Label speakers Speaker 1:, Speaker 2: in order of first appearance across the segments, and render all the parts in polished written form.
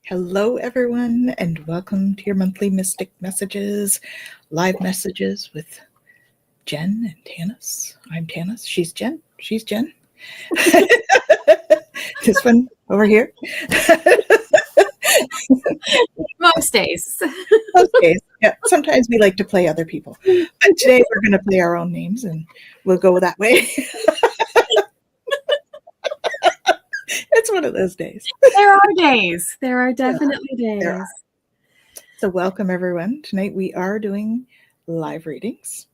Speaker 1: Hello, everyone, and welcome to your monthly Mystic Messages, live messages with Jen and Tanys. I'm Tanys. She's Jen. She's Jen. This one over here.
Speaker 2: Most days.
Speaker 1: Most days. Yeah, sometimes we like to play other people. But today we're going to play our own names, and we'll go that way. It's one of those days.
Speaker 2: There are days. There are definitely days.
Speaker 1: There are. So welcome, everyone. Tonight we are doing live readings.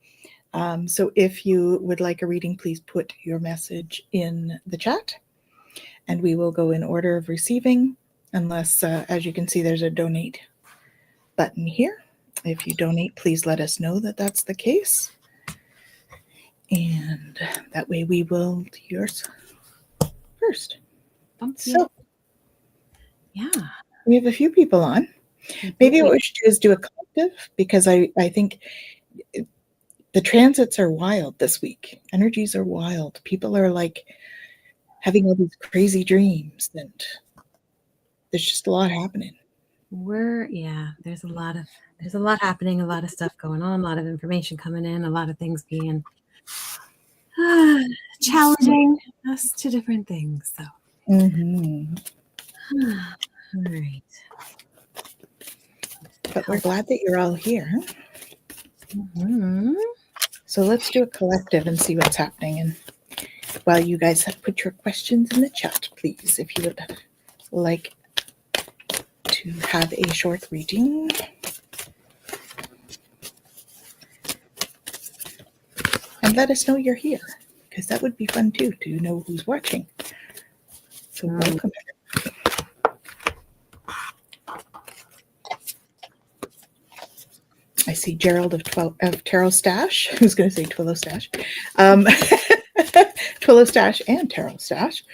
Speaker 1: So if you would like a reading, please put your message in the chat, and we will go in order of receiving, unless, as you can see, there's a donate button here. If you donate, please let us know that that's the case. And that way we will do yours first. So,
Speaker 2: yeah,
Speaker 1: we have a few people on. Maybe what we should do is do a collective, because I think the transits are wild this week. Energies are wild. People are like having all these crazy dreams, and there's just a lot happening.
Speaker 2: There's a lot happening, a lot of stuff going on, a lot of information coming in, a lot of things being challenging us to different things. So, all right.
Speaker 1: But we're glad that you're all here. So let's do a collective and see what's happening. And while you guys put your questions in the chat, please, if you would like to have a short reading. And let us know you're here, because that would be fun too, to know who's watching. So welcome. I see Gerald of Tarot Stash, who's going to say Twillo Stash. Twillo Stash and Tarot Stash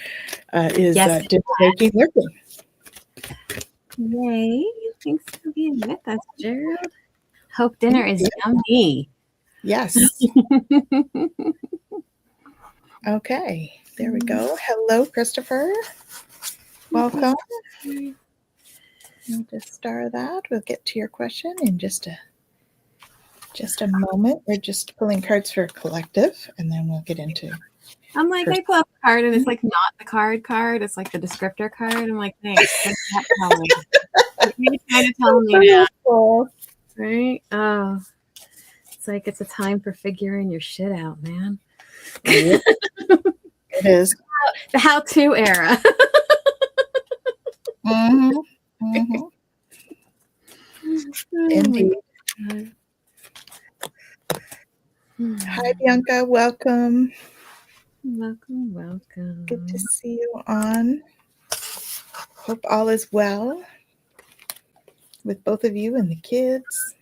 Speaker 1: is making working.
Speaker 2: Yay. Thanks for being with us, Gerald. Hope dinner is yummy.
Speaker 1: Yes. Okay, there we go. Hello, Christopher. Welcome. We'll just star that. We'll get to your question in just a moment. We're just pulling cards for a collective, and then we'll get into.
Speaker 2: I'm like, I pull up a card, and it's like not the card. It's like the descriptor card. I'm like, thanks. You're trying to tell me now, right? Oh, it's like it's a time for figuring your shit out, man.
Speaker 1: Yep. It is
Speaker 2: the how-to era.
Speaker 1: Indeed. Hi, Bianca. Welcome.
Speaker 2: Welcome.
Speaker 1: Good to see you on. Hope all is well with both of you and the kids.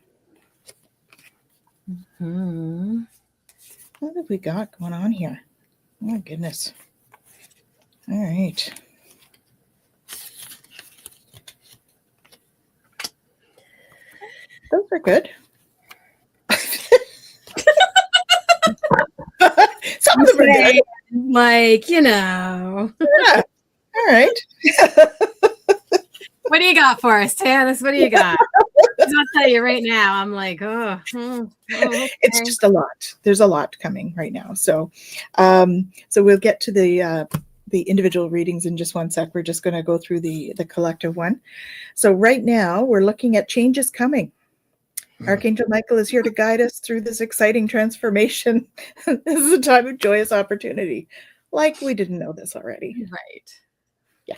Speaker 1: What have we got going on here? Oh, my goodness. All right. Those are good. Some of them are good.
Speaker 2: Like, Yeah.
Speaker 1: All right.
Speaker 2: What do you got for us, Tanys? What do you got? I'll tell you right now. I'm like, okay.
Speaker 1: It's just a lot. There's a lot coming right now. So we'll get to the individual readings in just one sec. We're just going to go through the collective one. So right now we're looking at changes coming. Archangel Michael is here to guide us through this exciting transformation. This is a time of joyous opportunity. Like we didn't know this already.
Speaker 2: Right.
Speaker 1: Yeah.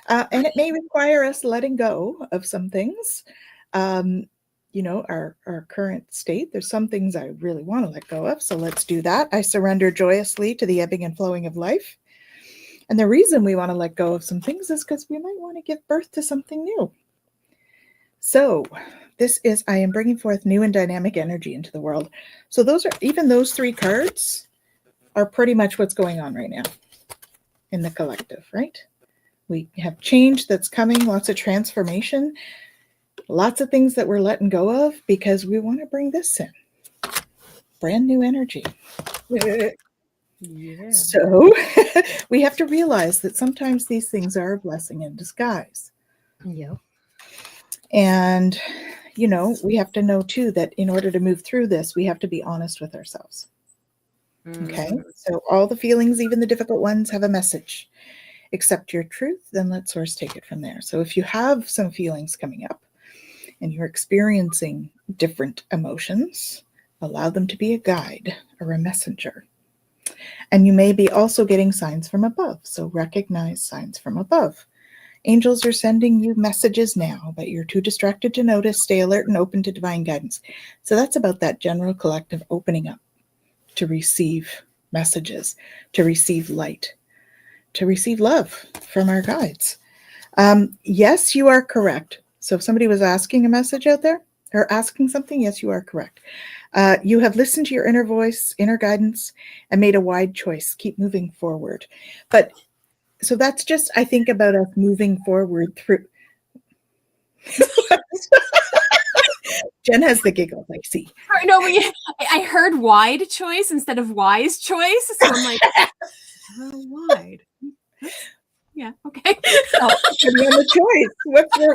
Speaker 1: And it may require us letting go of some things. Our current state. There's some things I really want to let go of. So let's do that. I surrender joyously to the ebbing and flowing of life. And the reason we want to let go of some things is because we might want to give birth to something new. So this is, I am bringing forth new and dynamic energy into the world. So those three cards are pretty much what's going on right now in the collective, right? We have change that's coming, lots of transformation, lots of things that we're letting go of because we want to bring this in. Brand new energy. Yeah. So we have to realize that sometimes these things are a blessing in disguise.
Speaker 2: Yeah.
Speaker 1: And, you know, we have to know too that in order to move through this, we have to be honest with ourselves. Okay. So all the feelings, even the difficult ones, have a message. Accept your truth, then let source take it from there. So if you have some feelings coming up and you're experiencing different emotions, allow them to be a guide or a messenger. And you may be also getting signs from above. So recognize signs from above. Angels are sending you messages now, but you're too distracted to notice. Stay alert and open to divine guidance. So that's about that general collective opening up to receive messages, to receive light, to receive love from our guides. Yes, you are correct. So if somebody was asking a message out there or asking something, yes, you are correct. You have listened to your inner voice, inner guidance, and made a wide choice. Keep moving forward. But so that's just, I think, about us moving forward through. Jen has the giggles, I see.
Speaker 2: No, I heard wide choice instead of wise choice. So I'm like, wide. Yeah, okay.
Speaker 1: Oh, depending on the choice.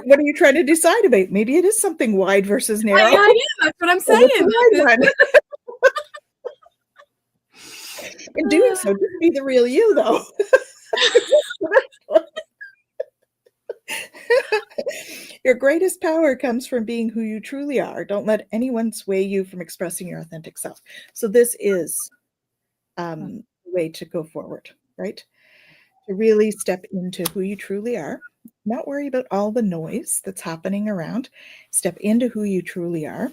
Speaker 1: What are you trying to decide about? Maybe it is something wide versus narrow.
Speaker 2: Yeah, that's what I'm saying.
Speaker 1: In doing so, just be the real you, though. Your greatest power comes from being who you truly are. Don't let anyone sway you from expressing your authentic self. So this is the way to go forward, right? To really step into who you truly are, not worry about all the noise that's happening around. Step into who you truly are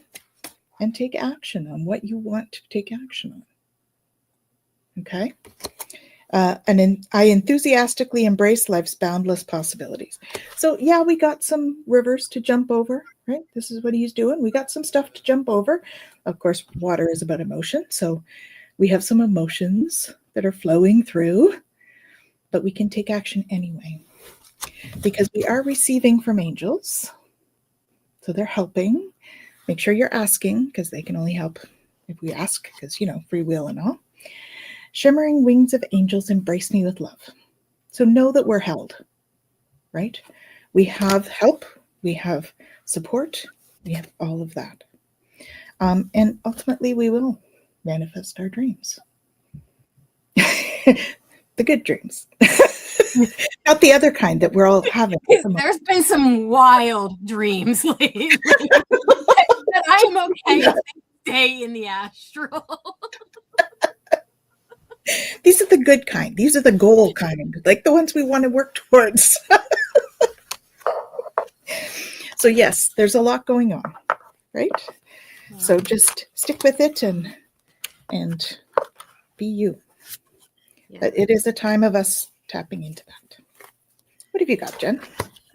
Speaker 1: and take action on what you want to take action on. Okay? I enthusiastically embrace life's boundless possibilities. So yeah, we got some rivers to jump over, right? This is what he's doing. We got some stuff to jump over. Of course, water is about emotion. So we have some emotions that are flowing through, but we can take action anyway because we are receiving from angels. So they're helping. Make sure you're asking because they can only help if we ask because, you know, free will and all. Shimmering wings of angels embrace me with love. So know that we're held, right? We have help, we have support, we have all of that. And ultimately, we will manifest our dreams. The good dreams. Not the other kind that we're all having.
Speaker 2: There's been some wild dreams lately. But I'm okay to stay in the astral.
Speaker 1: These are the good kind. These are the goal kind, like the ones we want to work towards. So yes, there's a lot going on, right? So just stick with it and be you. Yeah. But it is a time of us tapping into that. What have you got, Jen?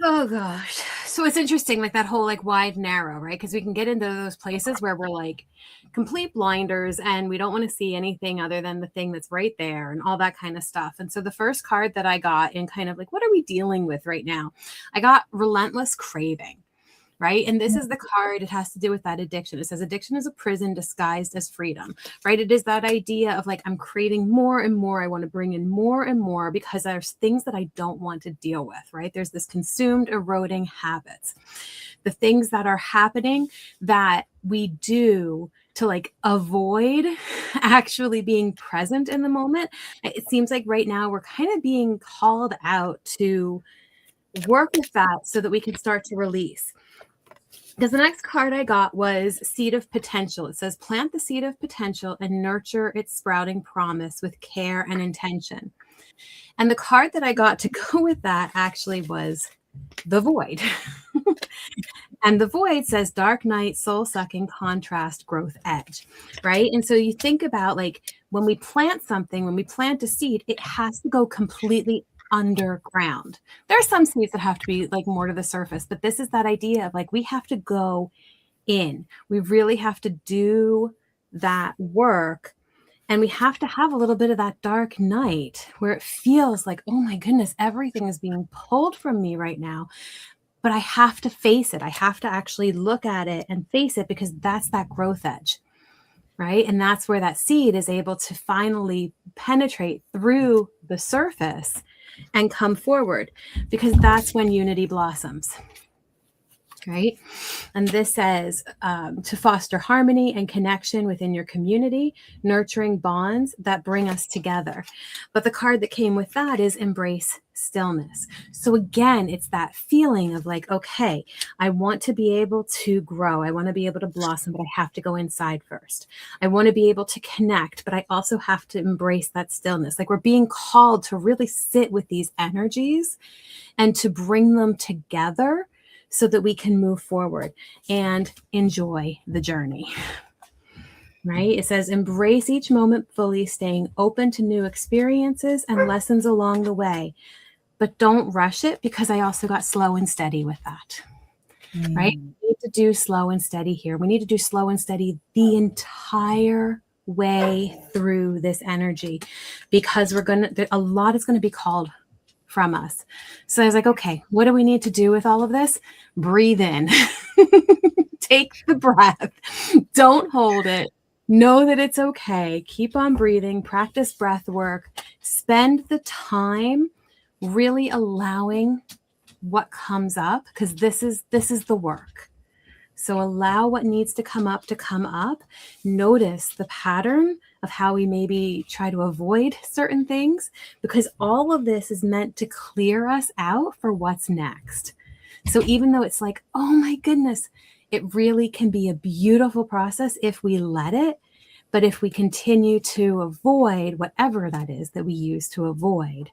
Speaker 2: Oh gosh. So it's interesting, like that whole like wide narrow, right? Because we can get into those places where we're like complete blinders and we don't want to see anything other than the thing that's right there and all that kind of stuff. And so the first card that I got in kind of like, what are we dealing with right now? I got relentless craving. Right. And this is the card. It has to do with that addiction. It says addiction is a prison disguised as freedom. Right. It is that idea of like, I'm craving more and more. I want to bring in more and more because there's things that I don't want to deal with. Right. There's this consumed, eroding habits. The things that are happening that we do to like avoid actually being present in the moment. It seems like right now we're kind of being called out to work with that so that we can start to release. Because the next card I got was Seed of Potential. It says, plant the seed of potential and nurture its sprouting promise with care and intention. And the card that I got to go with that actually was the Void. And the Void says, dark night, soul-sucking, contrast, growth, edge, right? And so you think about like when we plant something, when we plant a seed, it has to go completely underground. There are some seeds that have to be like more to the surface, but this is that idea of like we have to go in. We really have to do that work. And we have to have a little bit of that dark night where it feels like, oh my goodness, everything is being pulled from me right now. But I have to face it. I have to actually look at it and face it because that's that growth edge, right? And that's where that seed is able to finally penetrate through the surface and come forward, because that's when unity blossoms. Right? And this says to foster harmony and connection within your community, nurturing bonds that bring us together. But the card that came with that is embrace stillness. So again, it's that feeling of like, okay, I want to be able to grow. I want to be able to blossom, but I have to go inside first. I want to be able to connect, but I also have to embrace that stillness. Like we're being called to really sit with these energies and to bring them together so that we can move forward and enjoy the journey, right? It says, embrace each moment fully, staying open to new experiences and lessons along the way, but don't rush it, because I also got slow and steady with that, right? We need to do slow and steady here. We need to do slow and steady the entire way through this energy, because a lot is going to be called from us. So I was like, okay, what do we need to do with all of this? Breathe in, take the breath, don't hold it. Know that it's okay. Keep on breathing, practice breath work, spend the time really allowing what comes up, because this is the work. So allow what needs to come up. Notice the pattern of how we maybe try to avoid certain things, because all of this is meant to clear us out for what's next. So even though it's like, oh my goodness, it really can be a beautiful process if we let it. But if we continue to avoid whatever that is that we use to avoid,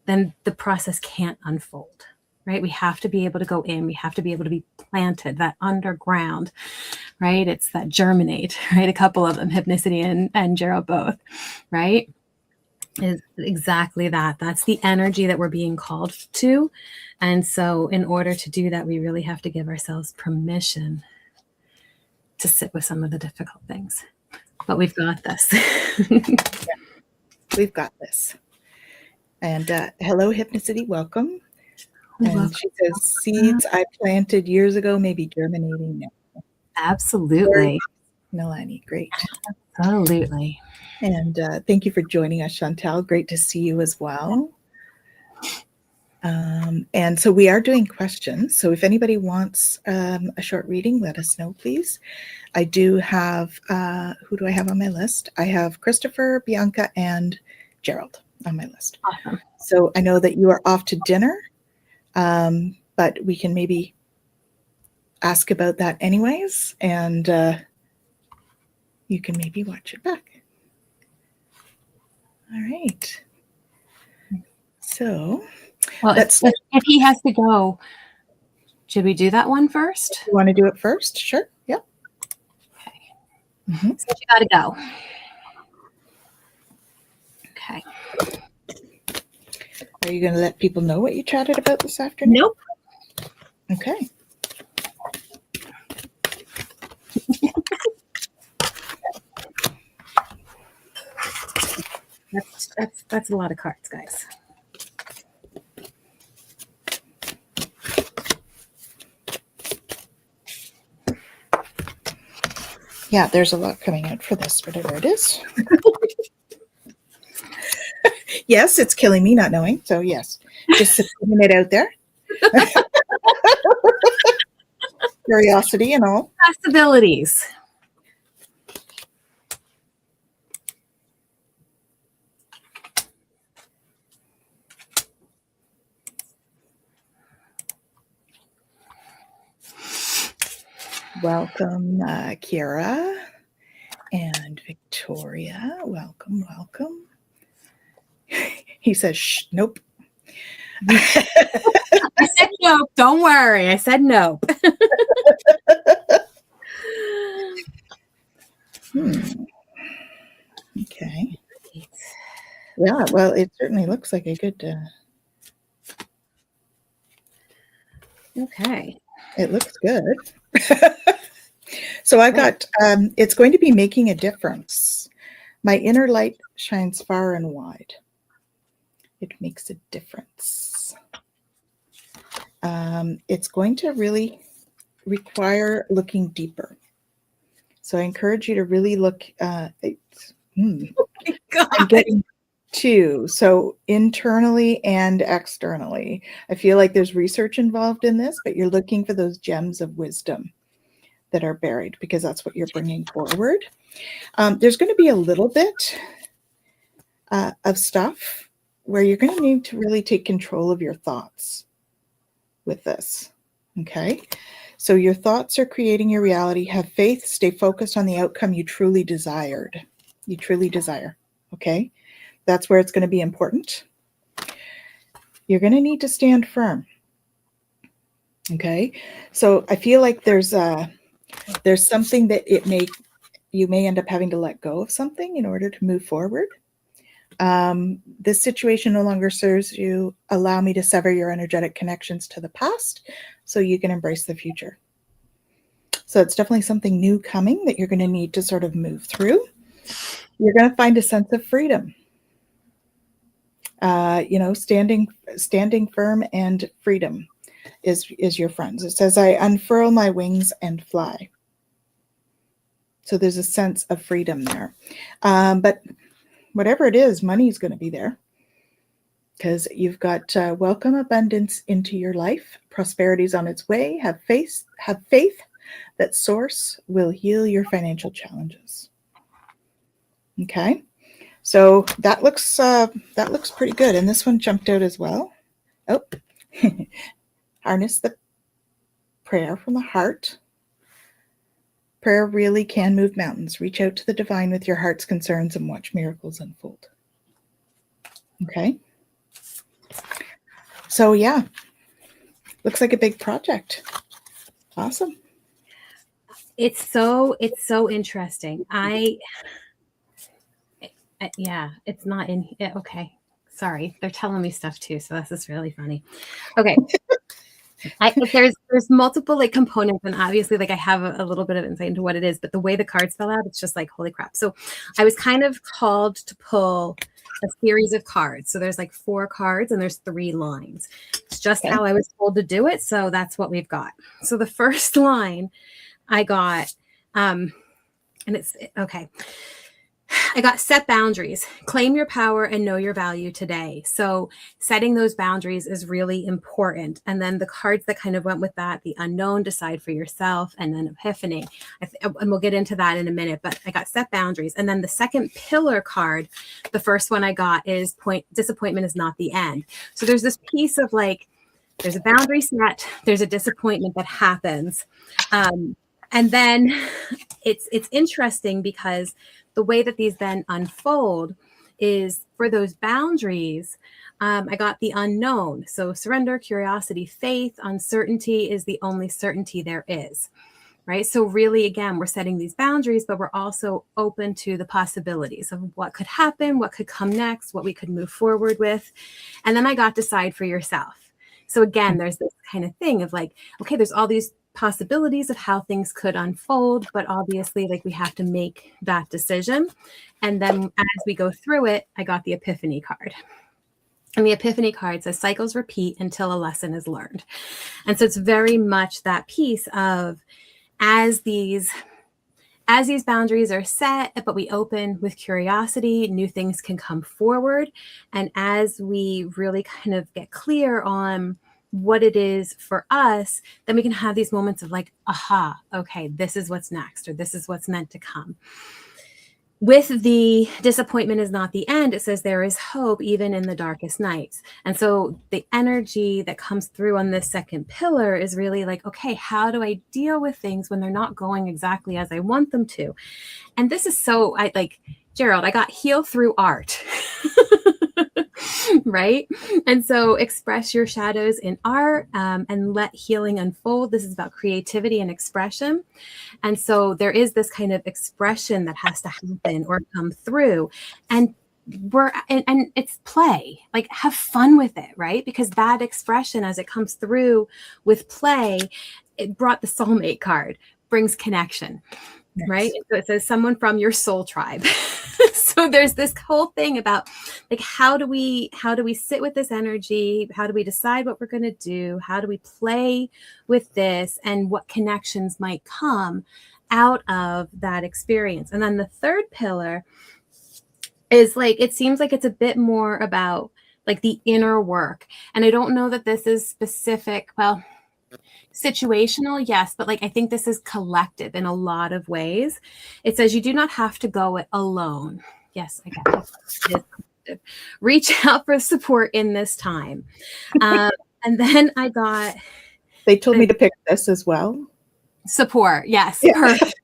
Speaker 2: then the process can't unfold. Right? We have to be able to go in. We have to be able to be planted, that underground, right? It's that germinate, right? A couple of them, Hypnicity and Gerald both, right? Is exactly that. That's the energy that we're being called to. And so in order to do that, we really have to give ourselves permission to sit with some of the difficult things. But we've got this.
Speaker 1: We've got this. And hello, Hypnicity. Welcome. And she says, seeds I planted years ago may be germinating now.
Speaker 2: Absolutely.
Speaker 1: Melanie, great.
Speaker 2: Absolutely.
Speaker 1: And thank you for joining us, Chantal. Great to see you as well. And so we are doing questions. So if anybody wants a short reading, let us know, please. I do have, who do I have on my list? I have Christopher, Bianca, and Gerald on my list.
Speaker 2: Awesome.
Speaker 1: So I know that you are off to dinner. But we can maybe ask about that anyways, and you can maybe watch it back. All right. So,
Speaker 2: well, if he has to go, should we do that one first?
Speaker 1: You want to do it first? Sure. Yep.
Speaker 2: Okay. Mm-hmm. So you got to go. Okay.
Speaker 1: Are you going to let people know what you chatted about this afternoon?
Speaker 2: Nope.
Speaker 1: Okay.
Speaker 2: That's a lot of cards, guys.
Speaker 1: Yeah, there's a lot coming out for this, whatever it is. Yes, it's killing me not knowing. So yes, just putting it out there. Curiosity and all.
Speaker 2: Possibilities.
Speaker 1: Welcome, Kiara and Victoria. Welcome, welcome. He says, shh, nope.
Speaker 2: I said nope. Don't worry. I said nope.
Speaker 1: Okay. Yeah, well, it certainly looks like a good...
Speaker 2: Okay.
Speaker 1: It looks good. So I got, it's going to be making a difference. My inner light shines far and wide. It makes a difference. It's going to really require looking deeper. So I encourage you to really look. I'm getting 2. So internally and externally. I feel like there's research involved in this, but you're looking for those gems of wisdom that are buried, because that's what you're bringing forward. There's going to be a little bit of stuff where you're going to need to really take control of your thoughts with this. Okay. So your thoughts are creating your reality. Have faith. Stay focused on the outcome you truly desired. You truly desire. Okay. That's where it's going to be important. You're going to need to stand firm. Okay. So I feel like there's something that you may end up having to let go of something in order to move forward. This situation no longer serves you. Allow me to sever your energetic connections to the past so you can embrace the future. So it's definitely something new coming that you're going to need to sort of move through. You're going to find a sense of freedom. Standing firm and freedom is your friends. It says, I unfurl my wings and fly. So there's a sense of freedom there. But whatever it is, money is going to be there, because you've got welcome abundance into your life. Prosperity is on its way. Have faith that source will heal your financial challenges. Okay. So that looks pretty good. And this one jumped out as well. Oh, harness the prayer from the heart. Prayer really can move mountains. Reach out to the divine with your heart's concerns and watch miracles unfold. Okay. So yeah, looks like a big project. Awesome.
Speaker 2: It's so interesting. Yeah, it's not in here. Okay. Sorry. They're telling me stuff too. So this is really funny. Okay. There's multiple like components, and obviously like I have a little bit of insight into what it is, but the way the cards fell out, it's just like, holy crap. So I was kind of called to pull a series of cards. So there's like 4 cards and there's 3 lines. It's just how I was told to do it. So that's what we've got. So the first line I got, and it's okay. I got set boundaries, claim your power and know your value today. So setting those boundaries is really important. And then the cards that kind of went with that, the unknown, decide for yourself, and then epiphany. And we'll get into that in a minute, but I got set boundaries. And then the second pillar card, the first one I got is disappointment is not the end. So there's this piece of like, there's a boundary set, there's a disappointment that happens. And then it's interesting because the way that these then unfold is for those boundaries. I got the unknown. So surrender, curiosity, faith, uncertainty is the only certainty there is, right? So really, again, we're setting these boundaries, but we're also open to the possibilities of what could happen, what could come next, what we could move forward with. And then I got decide for yourself. So again, there's this kind of thing of like, okay, there's all these possibilities of how things could unfold, but obviously like we have to make that decision. And then as we go through it, I got the epiphany card. And the epiphany card says cycles repeat until a lesson is learned. And so it's very much that piece of as these boundaries are set, but we open with curiosity, new things can come forward. And as we really kind of get clear on what it is for us, then we can have these moments of like, aha, okay, this is what's next, or this is what's meant to come. With the disappointment is not the end, it says there is hope even in the darkest nights. And so the energy that comes through on this second pillar is really like, okay, how do I deal with things when they're not going exactly as I want them to? And this is so, Gerald, I got heal through art. Right? And so express your shadows in art and let healing unfold. This is about creativity and expression. And so there is this kind of expression that has to happen or come through. And and it's play, like have fun with it, right? Because that expression, as it comes through with play, it brought the soulmate card, brings connection. Yes. Right? So it says someone from your soul tribe. So there's this whole thing about like, how do we sit with this energy? How do we decide what we're going to do? How do we play with this, and what connections might come out of that experience? And then the third pillar is like, it seems like it's a bit more about like the inner work. And I don't know that this is specific, well, situational, yes, but like I think this is collective in a lot of ways. It says you do not have to go it alone. Yes, I get it. It is collective. Reach out for support in this time. And then I got
Speaker 1: They told me to pick this as well.
Speaker 2: support. Yes,
Speaker 1: Yeah.
Speaker 2: perfect.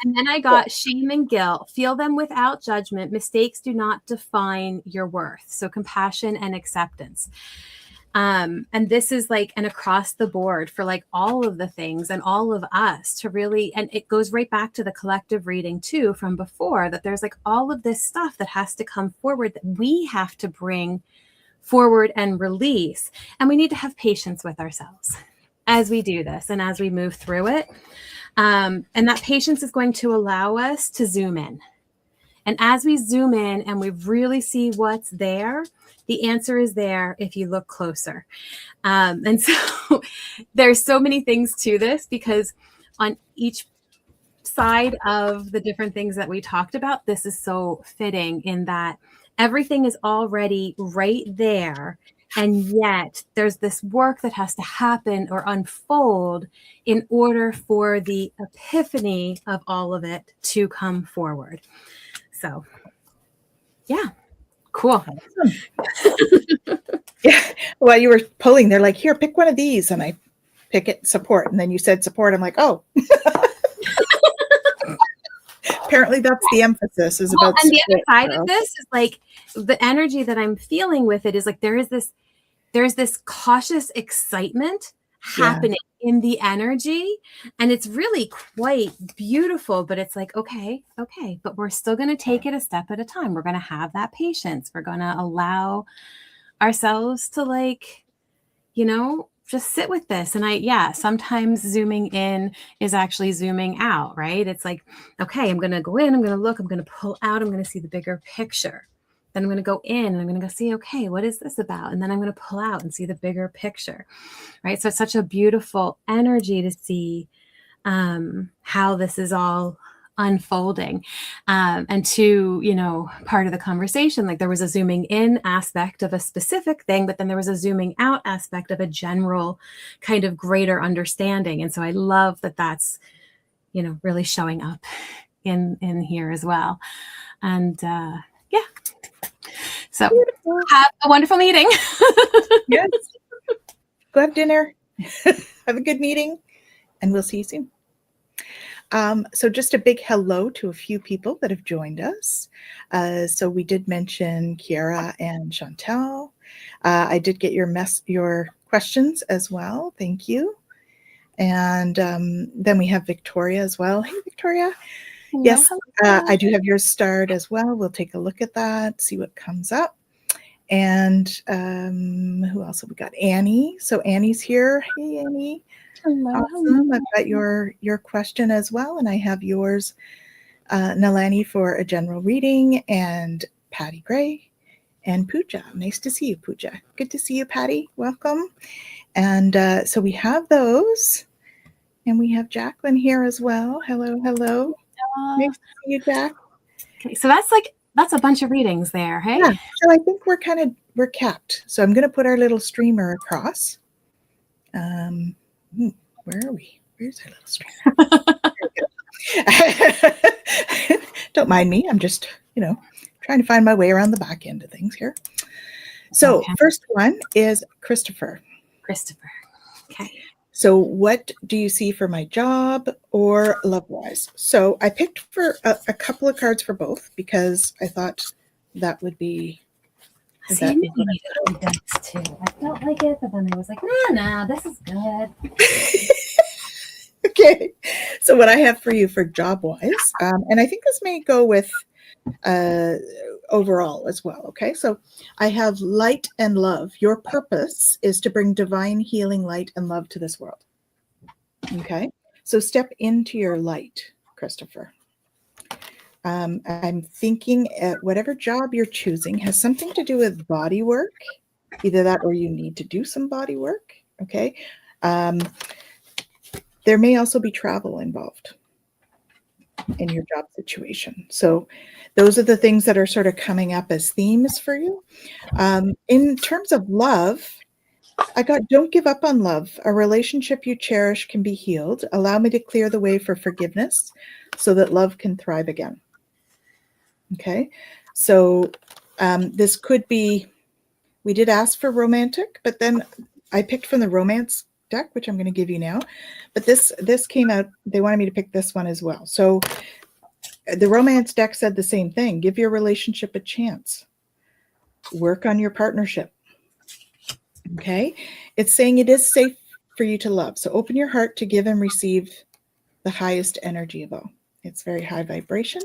Speaker 2: And then I got shame and guilt. Feel them without judgment. Mistakes do not define your worth. So compassion and acceptance. And this is like an across the board for like all of the things and all of us to really, and it goes right back to the collective reading too from before, that there's like all of this stuff that has to come forward that we have to bring forward and release. And we need to have patience with ourselves as we do this and as we move through it. And that patience is going to allow us to zoom in. And as we zoom in and we really see what's there, the answer is there if you look closer. And so there's so many things to this, because on each side of the different things that we talked about, this is so fitting in that everything is already right there. And yet there's this work that has to happen or unfold in order for the epiphany of all of it to come forward. So, yeah, cool.
Speaker 1: Yeah. While you were pulling, they're like, here, pick one of these. And I pick it, support. And then you said support. I'm like, oh. Apparently that's the emphasis is about
Speaker 2: and the other
Speaker 1: support,
Speaker 2: side
Speaker 1: girl.
Speaker 2: of this is like the energy that I'm feeling with it is like there's this cautious excitement happening in the energy, and it's really quite beautiful, but it's like, okay, but we're still going to take it a step at a time. We're going to have that patience. We're going to allow ourselves to like, just sit with this. And sometimes zooming in is actually zooming out, right? It's like, okay, I'm going to go in, I'm going to look, I'm going to pull out, I'm going to see the bigger picture. Then I'm going to go in and I'm going to go see, okay, what is this about? And then I'm going to pull out and see the bigger picture, right? So it's such a beautiful energy to see how this is all unfolding. And to, part of the conversation, like there was a zooming in aspect of a specific thing, but then there was a zooming out aspect of a general kind of greater understanding. And so I love that that's, really showing up in here as well. And so
Speaker 1: Beautiful.
Speaker 2: have a wonderful meeting.
Speaker 1: Yes. Go have dinner. Have a good meeting. And we'll see you soon. So just a big hello to a few people that have joined us. So we did mention Kiara and Chantel. I did get your questions as well. Thank you. And then we have Victoria as well. Hey, Victoria.
Speaker 2: Hello,
Speaker 1: yes,
Speaker 2: hello.
Speaker 1: I do have yours starred as well. We'll take a look at that, see what comes up. And who else have we got? Annie. So Annie's here. Hey, Annie.
Speaker 2: Hello,
Speaker 1: Awesome. I've got your question as well, and I have yours, Nalani, for a general reading, and Patty Gray and Pooja. Nice to see you, Pooja. Good to see you, Patty. Welcome. And so we have those, and we have Jacqueline here as well. Hello, hello. Nice to see you, Jack.
Speaker 2: Okay, so that's a bunch of readings there, hey?
Speaker 1: Yeah. So I think we're capped. So I'm going to put our little streamer across. Where are we? Where's our little streamer? Don't mind me. I'm just, trying to find my way around the back end of things here. So First one is Christopher.
Speaker 2: Okay.
Speaker 1: So what do you see for my job or love-wise? So I picked for a couple of cards for both because I thought that would be...
Speaker 2: See, I needed this too. I felt like it, but then I was like, nah, this is good.
Speaker 1: Okay. So what I have for you for job-wise, and I think this may go with overall as well. Okay. So I have light and love. Your purpose is to bring divine healing, light, and love to this world. Okay. So step into your light, Christopher. I'm thinking whatever job you're choosing has something to do with body work, either that or you need to do some body work. Okay. There may also be travel involved. in your job situation. So those are the things that are sort of coming up as themes for you. In terms of love, I got, don't give up on love. A relationship you cherish can be healed. Allow me to clear the way for forgiveness so that love can thrive again. Okay. So this could be, we did ask for romantic, but then I picked from the romance deck, which I'm going to give you now. But this came out, they wanted me to pick this one as well. So the romance deck said the same thing. Give your relationship a chance. Work on your partnership. Okay. It's saying it is safe for you to love. So open your heart to give and receive the highest energy of all. It's very high vibration.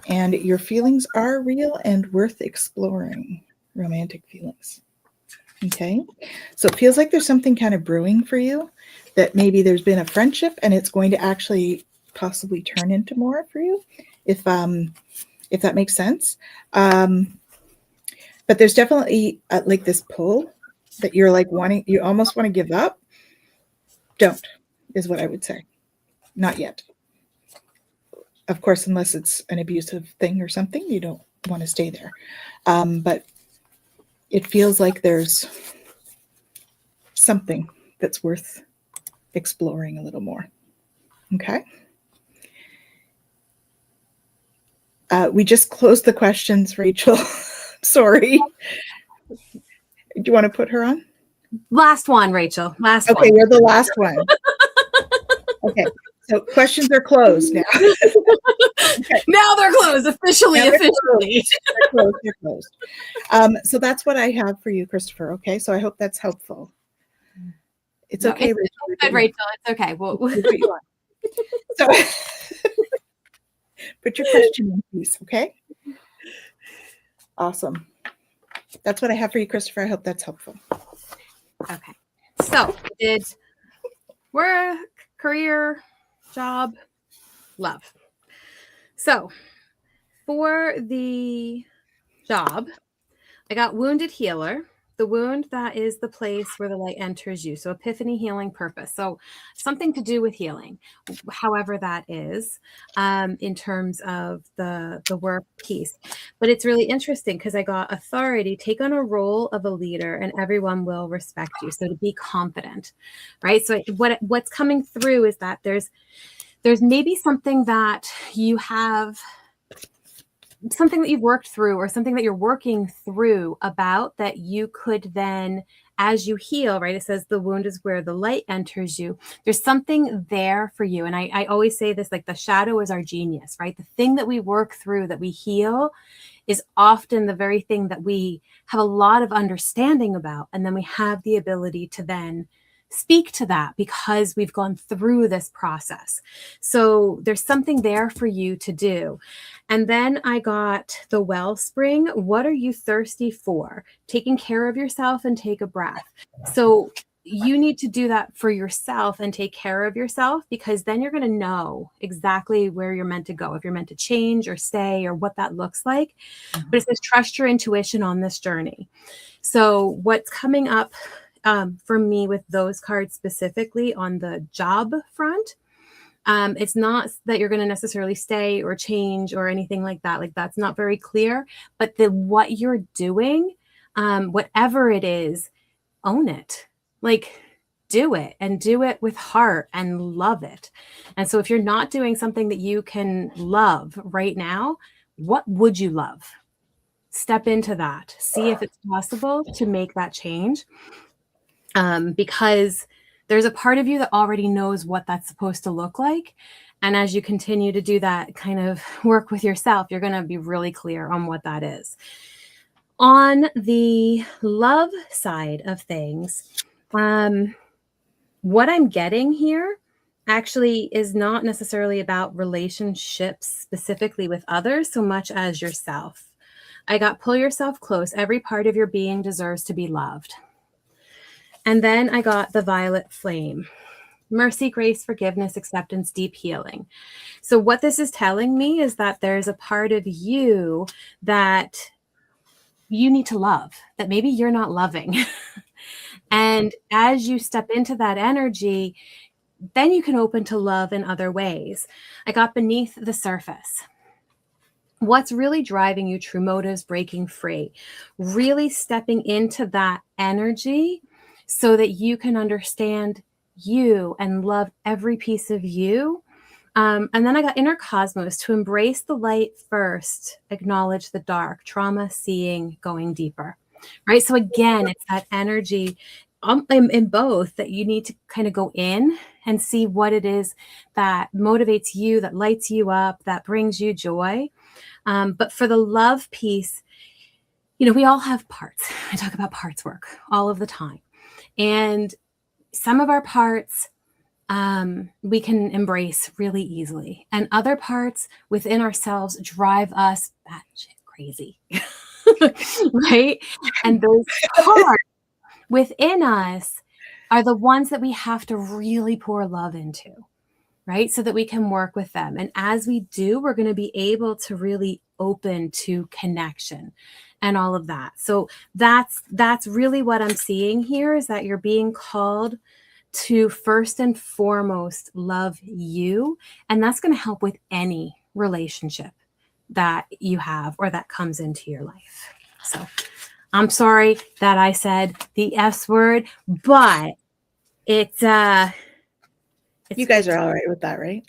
Speaker 1: And your feelings are real and worth exploring. Romantic feelings. Okay. So it feels like there's something kind of brewing for you, that maybe there's been a friendship and it's going to actually possibly turn into more for you, if that makes sense. But there's definitely like this pull that you're like wanting, you almost want to give up. Don't, is what I would say. Not yet. Of course, unless it's an abusive thing or something, you don't want to stay there. But it feels like there's something that's worth exploring a little more. Okay. We just closed the questions, Rachel. Sorry. Do you want to put her on?
Speaker 2: Last one, Rachel. Last
Speaker 1: one. Okay, you're the last one. Okay. So questions are closed now.
Speaker 2: Okay. Now they're closed, officially.
Speaker 1: They're closed. So that's what I have for you, Christopher. Okay, so I hope that's helpful. It's okay,
Speaker 2: Rachel. It's good, Rachel. It's okay. We'll
Speaker 1: so put your question in, please. Okay. Awesome. That's what I have for you, Christopher. I hope that's helpful.
Speaker 2: Okay. So did work, career, job, love. So for the job, I got wounded healer. The wound, that is the place where the light enters you. So epiphany, healing, purpose. So something to do with healing, however that is, in terms of the work piece. But it's really interesting because I got authority, take on a role of a leader and everyone will respect you. So to be confident, right? So what's coming through is that there's maybe something that you have, something that you've worked through or something that you're working through about that you could then, as you heal, right? It says the wound is where the light enters you. There's something there for you. And I always say this, like the shadow is our genius, right? The thing that we work through, that we heal, is often the very thing that we have a lot of understanding about. And then we have the ability to then speak to that because we've gone through this process. So there's something there for you to do. And then I got the wellspring. What are you thirsty for? Taking care of yourself and take a breath. So you need to do that for yourself and take care of yourself, because then you're going to know exactly where you're meant to go, if you're meant to change or stay or what that looks like. Mm-hmm. But it says trust your intuition on this journey. So what's coming up for me with those cards specifically on the job front, it's not that you're going to necessarily stay or change or anything like that. Like that's not very clear, but what you're doing, whatever it is, own it. Like do it, and do it with heart and love it. And so if you're not doing something that you can love right now, what would you love? Step into that. See if it's possible to make that change. Because there's a part of you that already knows what that's supposed to look like. And as you continue to do that kind of work with yourself, you're going to be really clear on what that is. On the love side of things, what I'm getting here actually is not necessarily about relationships specifically with others so much as yourself. I got pull yourself close. Every part of your being deserves to be loved. And then I got the violet flame. Mercy, grace, forgiveness, acceptance, deep healing. So what this is telling me is that there's a part of you that you need to love, that maybe you're not loving. And as you step into that energy, then you can open to love in other ways. I got beneath the surface. What's really driving you, true motives, breaking free, really stepping into that energy so that you can understand you and love every piece of you. And then I got inner cosmos, to embrace the light first, acknowledge the dark, trauma, seeing, going deeper, right? So again, it's that energy in both, that you need to kind of go in and see what it is that motivates you, that lights you up, that brings you joy. But for the love piece, you know, we all have parts. I talk about parts work all of the time. And some of our parts we can embrace really easily. And other parts within ourselves drive us batshit crazy. Right? And those parts within us are the ones that we have to really pour love into, right? So that we can work with them. And as we do, we're going to be able to really open to connection and all of that. So that's really what I'm seeing here, is that you're being called to first and foremost love you. And that's going to help with any relationship that you have or that comes into your life. So I'm sorry that I said the S word, but it's
Speaker 1: you guys are all right with that, right?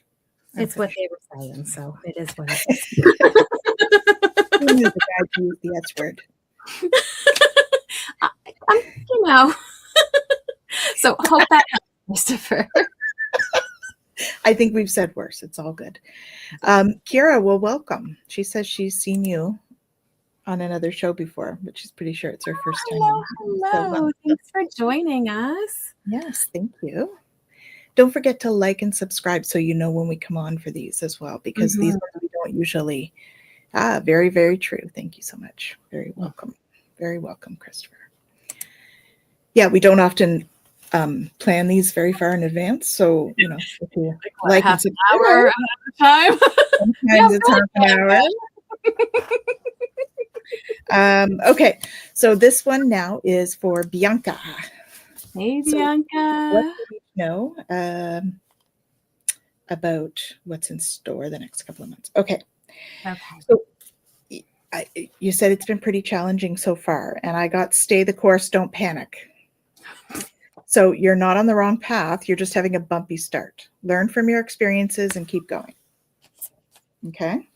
Speaker 2: It's what they were saying, so it is what it is.
Speaker 1: Who knew the guy to use the S word?
Speaker 2: You know. So hope that helps, Christopher.
Speaker 1: I think we've said worse. It's all good. Kira, well, welcome. She says she's seen you on another show before, but she's pretty sure it's her first time.
Speaker 2: Hello. Thanks for joining us.
Speaker 1: Yes, thank you. Don't forget to like and subscribe so you know when we come on for these as well, because these ones we don't usually. Very, very true. Thank you so much. Very welcome. Very welcome, Christopher. Yeah, we don't often plan these very far in advance. So, you know, if you like and subscribe,
Speaker 2: hour at a time.
Speaker 1: Sometimes it's half an hour. Okay, so this one now is for Bianca.
Speaker 2: Hey, Bianca.
Speaker 1: What do you know about what's in store the next couple of months? Okay. So you said it's been pretty challenging so far, and I got stay the course, don't panic. So you're not on the wrong path. You're just having a bumpy start. Learn from your experiences and keep going. Okay.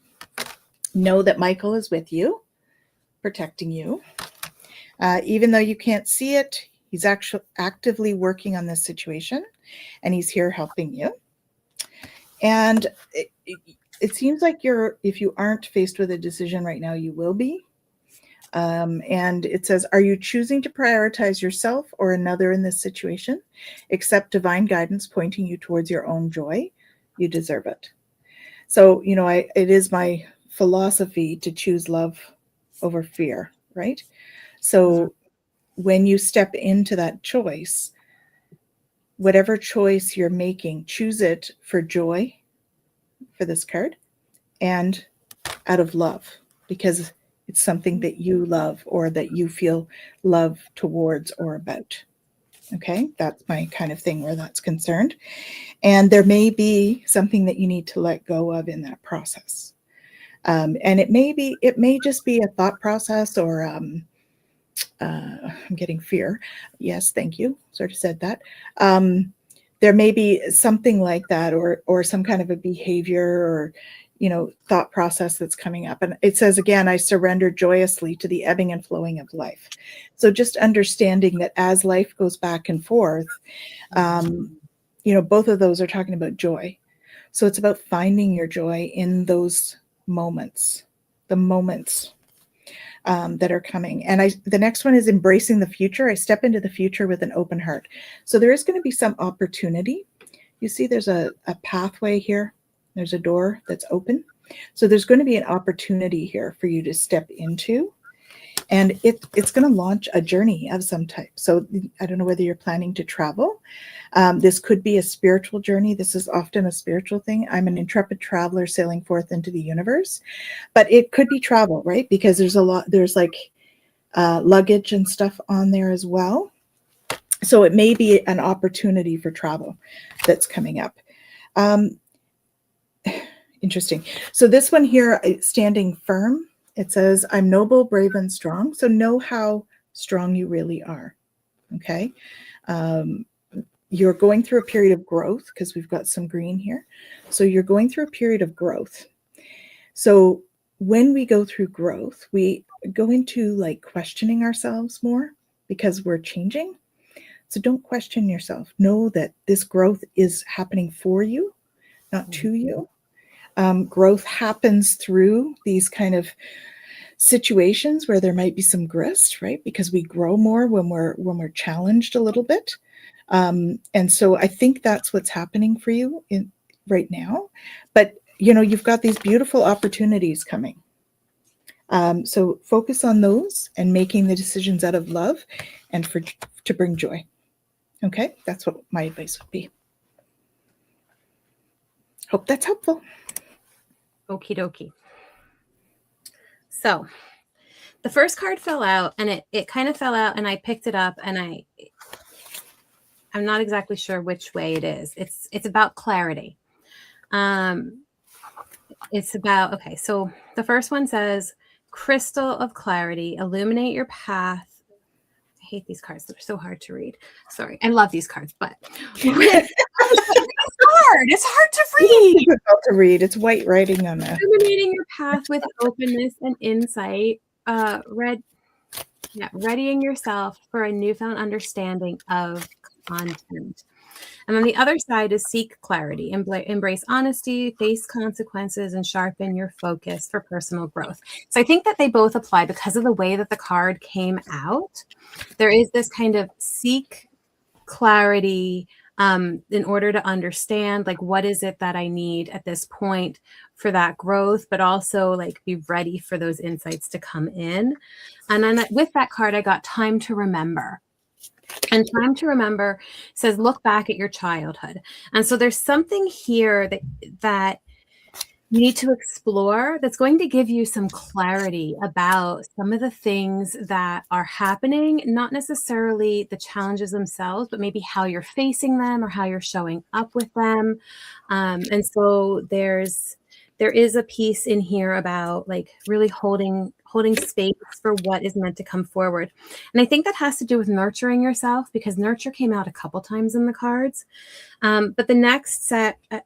Speaker 1: Know that Michael is with you, protecting you. Even though you can't see it, he's actually actively working on this situation, and he's here helping you. And it seems like if you aren't faced with a decision right now, you will be. And it says, are you choosing to prioritize yourself or another in this situation? Accept divine guidance pointing you towards your own joy. You deserve it. So, you know, it is my philosophy to choose love over fear, right? So when you step into that choice, whatever choice you're making, choose it for joy, for this card, and out of love, because it's something that you love or that you feel love towards or about. Okay, that's my kind of thing where that's concerned. And there may be something that you need to let go of in that process. And it may just be a thought process, or I'm getting fear. Yes, thank you. Sort of said that. There may be something like that, or some kind of a behavior, or, you know, thought process that's coming up. And it says, again, I surrender joyously to the ebbing and flowing of life. So just understanding that as life goes back and forth, you know, both of those are talking about joy. So it's about finding your joy in those moments, the moments that are coming. And the next one is embracing the future. I step into the future with an open heart. So there is going to be some opportunity. You see there's a pathway here. There's a door that's open. So there's going to be an opportunity here for you to step into. And it's going to launch a journey of some type. So I don't know whether you're planning to travel. This could be a spiritual journey. This is often a spiritual thing. I'm an intrepid traveler sailing forth into the universe. But it could be travel, right? Because there's like luggage and stuff on there as well. So it may be an opportunity for travel that's coming up. Interesting. So this one here, standing firm, it says, I'm noble, brave, and strong. So know how strong you really are. Okay. You're going through a period of growth, because we've got some green here. So you're going through a period of growth. So when we go through growth, we go into like questioning ourselves more because we're changing. So don't question yourself. Know that this growth is happening for you, not to you. Growth happens through these kind of situations where there might be some grist, right? Because we grow more when we're challenged a little bit. And so I think that's what's happening for you right now. But you've got these beautiful opportunities coming. So focus on those and making the decisions out of love and to bring joy. Okay, that's what my advice would be. Hope that's helpful.
Speaker 2: Okie dokie. So the first card fell out, and it kind of fell out, and I picked it up, and I'm not exactly sure which way it is. It's about clarity. It's about, okay, so the first one says, crystal of clarity, illuminate your path. I hate these cards. They're so hard to read. Sorry. I love these cards, but it's hard. It's hard to read.
Speaker 1: It's difficult to read. It's white writing on that.
Speaker 2: Illuminating your path with openness and insight. Readying yourself for a newfound understanding of content. And then the other side is seek clarity, embrace honesty, face consequences, and sharpen your focus for personal growth. So I think that they both apply because of the way that the card came out. There is this kind of seek clarity in order to understand, like, what is it that I need at this point for that growth, but also like be ready for those insights to come in. And then with that card, I got time to remember. And time to remember says, look back at your childhood. And so there's something here that you need to explore that's going to give you some clarity about some of the things that are happening, not necessarily the challenges themselves, but maybe how you're facing them or how you're showing up with them. And so there is a piece in here about like really holding space for what is meant to come forward. And I think that has to do with nurturing yourself, because nurture came out a couple times in the cards. But the next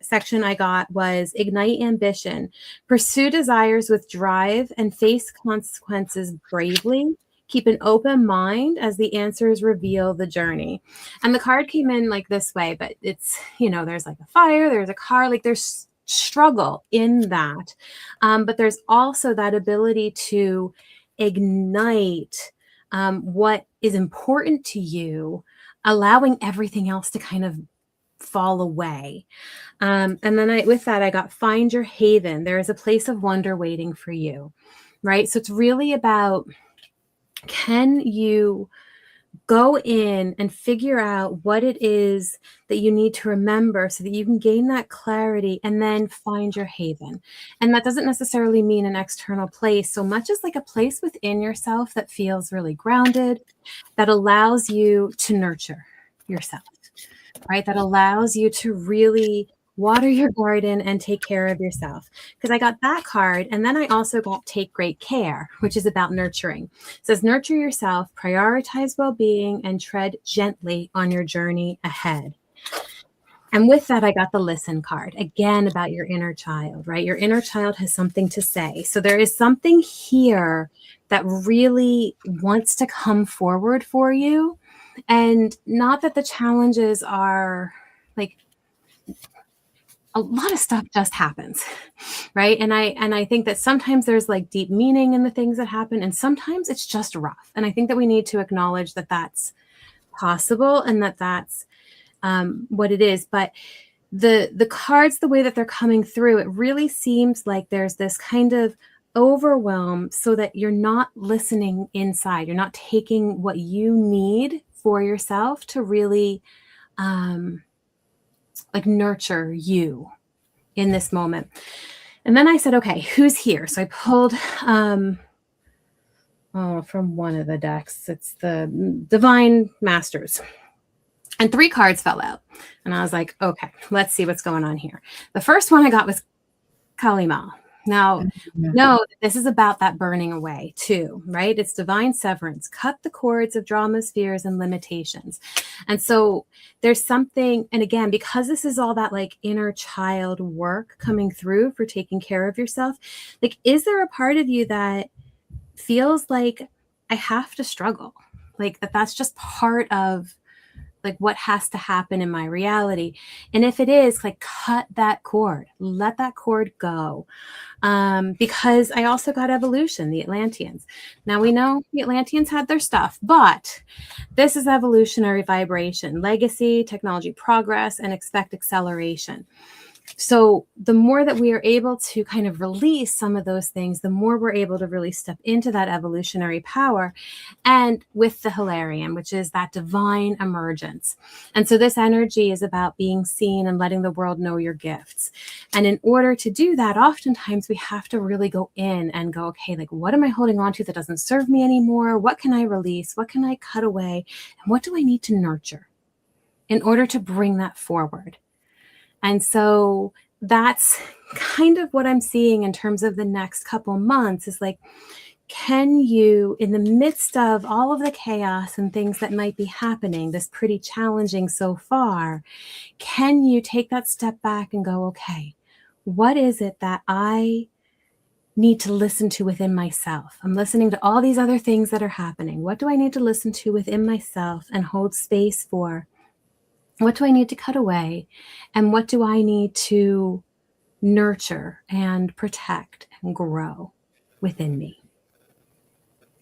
Speaker 2: section I got was ignite ambition, pursue desires with drive, and face consequences bravely. Keep an open mind as the answers reveal the journey. And the card came in like this way, but it's, there's like a fire, there's a car, like there's struggle in that. But there's also that ability to ignite what is important to you, allowing everything else to kind of fall away. And then with that, I got find your haven. There is a place of wonder waiting for you, right? So it's really about, can you go in and figure out what it is that you need to remember so that you can gain that clarity and then find your haven. And that doesn't necessarily mean an external place so much as like a place within yourself that feels really grounded, that allows you to nurture yourself, right? That allows you to really water your garden and take care of yourself. Because I got that card. And then I also got take great care, which is about nurturing. It says, nurture yourself, prioritize well-being, and tread gently on your journey ahead. And with that, I got the listen card, again, about your inner child, right? Your inner child has something to say. So there is something here that really wants to come forward for you. And not that the challenges are like, a lot of stuff just happens, right? And I think that sometimes there's like deep meaning in the things that happen, and sometimes it's just rough. And I think that we need to acknowledge that that's possible and that that's what it is. But the cards, the way that they're coming through, it really seems like there's this kind of overwhelm, so that you're not listening inside. You're not taking what you need for yourself to really like nurture you in this moment. And then I said, okay, who's here? So I pulled from one of the decks. It's the Divine Masters. And 3 cards fell out. And I was like, okay, let's see what's going on here. The first one I got was Kalima. Now, know that this is about that burning away too, right? It's divine severance. Cut the cords of dramas, fears, and limitations. And so there's something, and again, because this is all that like inner child work coming through for taking care of yourself, like, is there a part of you that feels like I have to struggle? Like that's just part of like what has to happen in my reality. And if it is, like, cut that cord, let that cord go. Because I also got evolution, the Atlanteans. Now we know the Atlanteans had their stuff, but this is evolutionary vibration, legacy, technology progress, and expect acceleration. So the more that we are able to kind of release some of those things, the more we're able to really step into that evolutionary power, and with the Hilarion, which is that divine emergence. And so this energy is about being seen and letting the world know your gifts. And in order to do that, oftentimes we have to really go in and go, okay, like, what am I holding on to that doesn't serve me anymore? What can I release? What can I cut away? And what do I need to nurture in order to bring that forward? And so that's kind of what I'm seeing in terms of the next couple months is like, can you, in the midst of all of the chaos and things that might be happening, this pretty challenging so far, can you take that step back and go, okay, what is it that I need to listen to within myself? I'm listening to all these other things that are happening. What do I need to listen to within myself and hold space for? What do I need to cut away? And what do I need to nurture and protect and grow within me?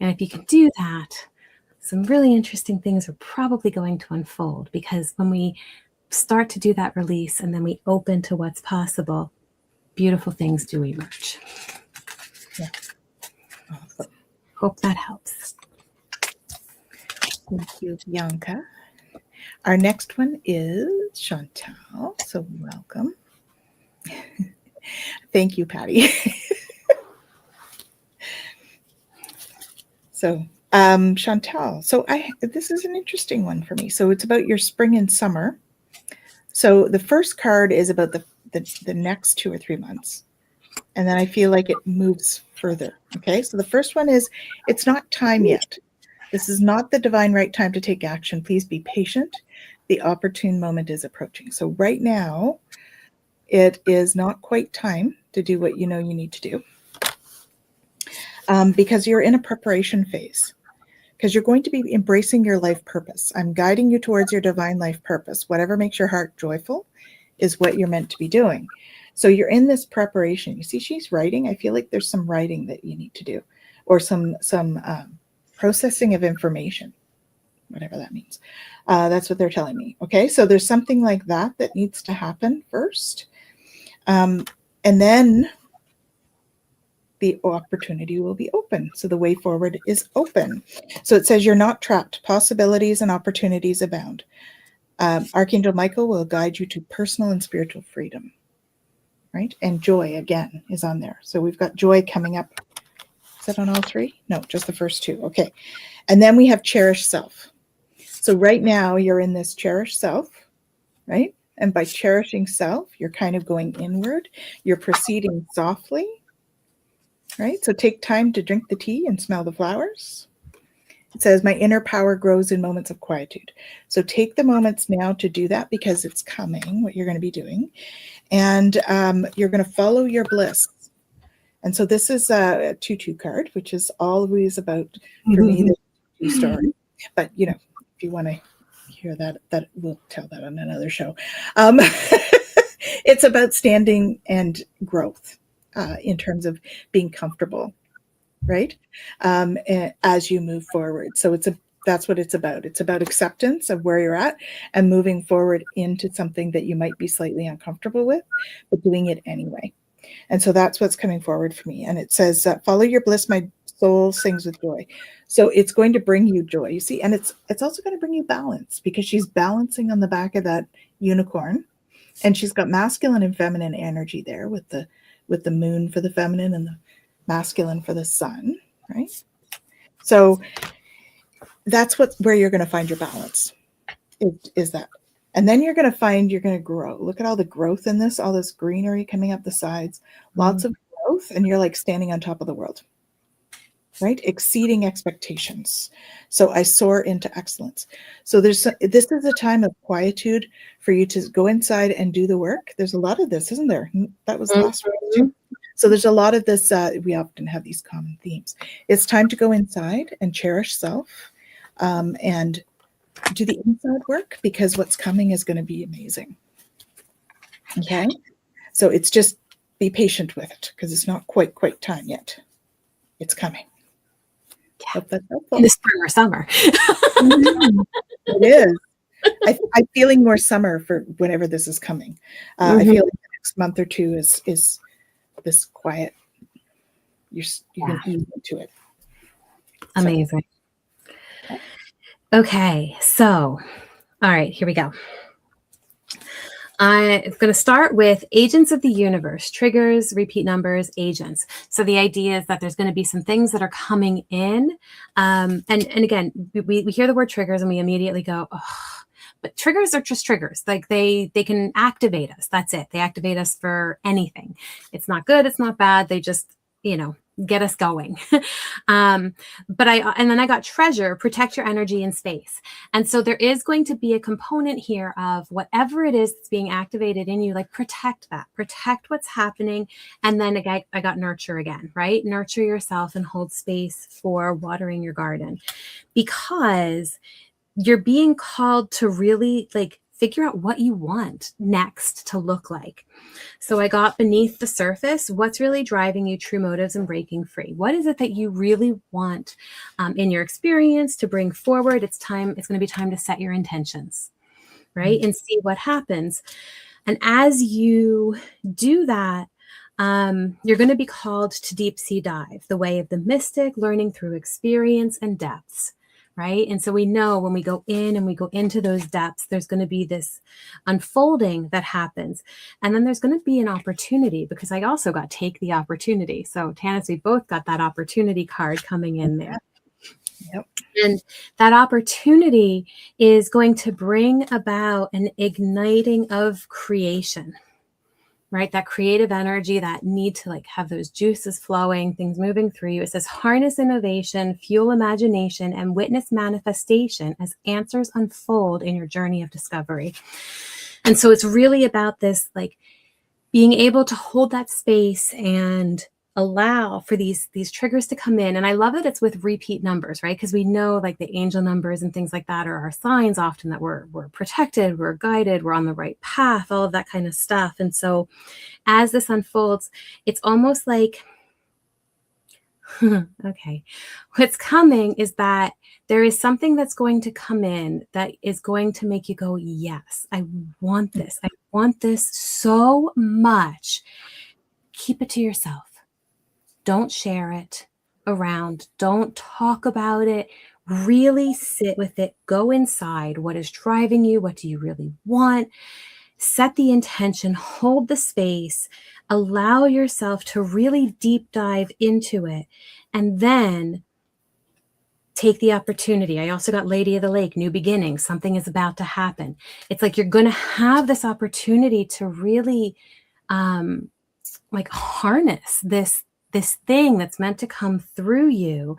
Speaker 2: And if you can do that, some really interesting things are probably going to unfold, because when we start to do that release and then we open to what's possible, beautiful things do emerge.
Speaker 1: Yeah. Awesome.
Speaker 2: Hope that helps.
Speaker 1: Thank you, Bianca. Our next one is Chantal. So welcome. Thank you, Patty. So Chantal, so this is an interesting one for me. So it's about your spring and summer. So the first card is about the next 2 or 3 months. And then I feel like it moves further. Okay, so the first one is, it's not time yet. This is not the divine right time to take action. Please be patient. The opportune moment is approaching. So right now, it is not quite time to do what you know you need to do, because you're in a preparation phase, because you're going to be embracing your life purpose. I'm guiding you towards your divine life purpose. Whatever makes your heart joyful is what you're meant to be doing. So you're in this preparation. You see, she's writing. I feel like there's some writing that you need to do, or some processing of information, whatever that means. That's what they're telling me. Okay, so there's something like that needs to happen first. And then the opportunity will be open. So the way forward is open. So it says you're not trapped. Possibilities and opportunities abound. Archangel Michael will guide you to personal and spiritual freedom. Right? And joy, again, is on there. So we've got joy coming up. Is that on all 3? No, just the first 2. Okay. And then we have cherished self. So right now you're in this cherished self, right? And by cherishing self, you're kind of going inward. You're proceeding softly, right? So take time to drink the tea and smell the flowers. It says, my inner power grows in moments of quietude. So take the moments now to do that, because it's coming, what you're going to be doing. And you're going to follow your bliss. And so this is a 2-2 card, which is always about, for me, the 2 story. But, you know, if you want to hear that we'll tell that on another show. It's about standing and growth in terms of being comfortable, right? As you move forward. So that's what it's about. It's about acceptance of where you're at and moving forward into something that you might be slightly uncomfortable with, but doing it anyway. And so that's what's coming forward for me. And it says, follow your bliss, my soul sings with joy. So it's going to bring you joy, you see, and it's also going to bring you balance, because she's balancing on the back of that unicorn, and she's got masculine and feminine energy there with the moon for the feminine and the masculine for the sun, right? So that's where you're going to find your balance. is that. And then you're going to find you're going to grow. Look at all the growth in this, all this greenery coming up the sides, lots of growth, and you're like standing on top of the world, right? Exceeding expectations. So I soar into excellence. So this is a time of quietude for you to go inside and do the work. There's a lot of this, isn't there? That was last week too. So there's a lot of this. We often have these common themes. It's time to go inside and cherish self, and do the inside work, because what's coming is going to be amazing. Okay, so it's just be patient with it, because it's not quite time yet. It's coming.
Speaker 2: Yeah.
Speaker 1: Hope that's helpful.
Speaker 2: In the spring or summer.
Speaker 1: It is. I'm feeling more summer for whenever this is coming. I feel like the next month or two is this quiet. You can ease into it.
Speaker 2: Amazing. Okay, so, all right, here we go. I'm going to start with agents of the universe, triggers, repeat numbers, agents. So the idea is that there's going to be some things that are coming in. And again, we hear the word triggers and we immediately go, oh, but triggers are just triggers. Like they can activate us. That's it. They activate us for anything. It's not good. It's not bad. They just, get us going. And then I got treasure, protect your energy in space. And so there is going to be a component here of whatever it is that's being activated in you, like protect that, protect what's happening. And then I got nurture again, right? Nurture yourself and hold space for watering your garden, because you're being called to really figure out what you want next to look like. So I got beneath the surface, what's really driving you, true motives, and breaking free. What is it that you really want in your experience to bring forward? It's going to be time to set your intentions, right? And see what happens. And as you do that, you're going to be called to deep sea dive, the way of the mystic, learning through experience and depths. Right. And so we know when we go in and we go into those depths, there's going to be this unfolding that happens. And then there's going to be an opportunity, because I also got take the opportunity. So Tanys, we both got that opportunity card coming in there.
Speaker 1: Yep.
Speaker 2: And that opportunity is going to bring about an igniting of creation. Right? That creative energy, that need to have those juices flowing, things moving through you. It says harness innovation, fuel imagination, and witness manifestation as answers unfold in your journey of discovery. And so it's really about this, being able to hold that space and allow for these triggers to come in. And I love that it's with repeat numbers, right? Because we know the angel numbers and things like that are our signs often that we're protected, we're guided, we're on the right path, all of that kind of stuff. And so as this unfolds, it's almost like, okay, what's coming is that there is something that's going to come in that is going to make you go, yes, I want this. I want this so much. Keep it to yourself. Don't share it around. Don't talk about it. Really sit with it. Go inside. What is driving you? What do you really want? Set the intention. Hold the space. Allow yourself to really deep dive into it. And then take the opportunity. I also got Lady of the Lake, new beginnings. Something is about to happen. It's like you're going to have this opportunity to really harness this thing that's meant to come through you.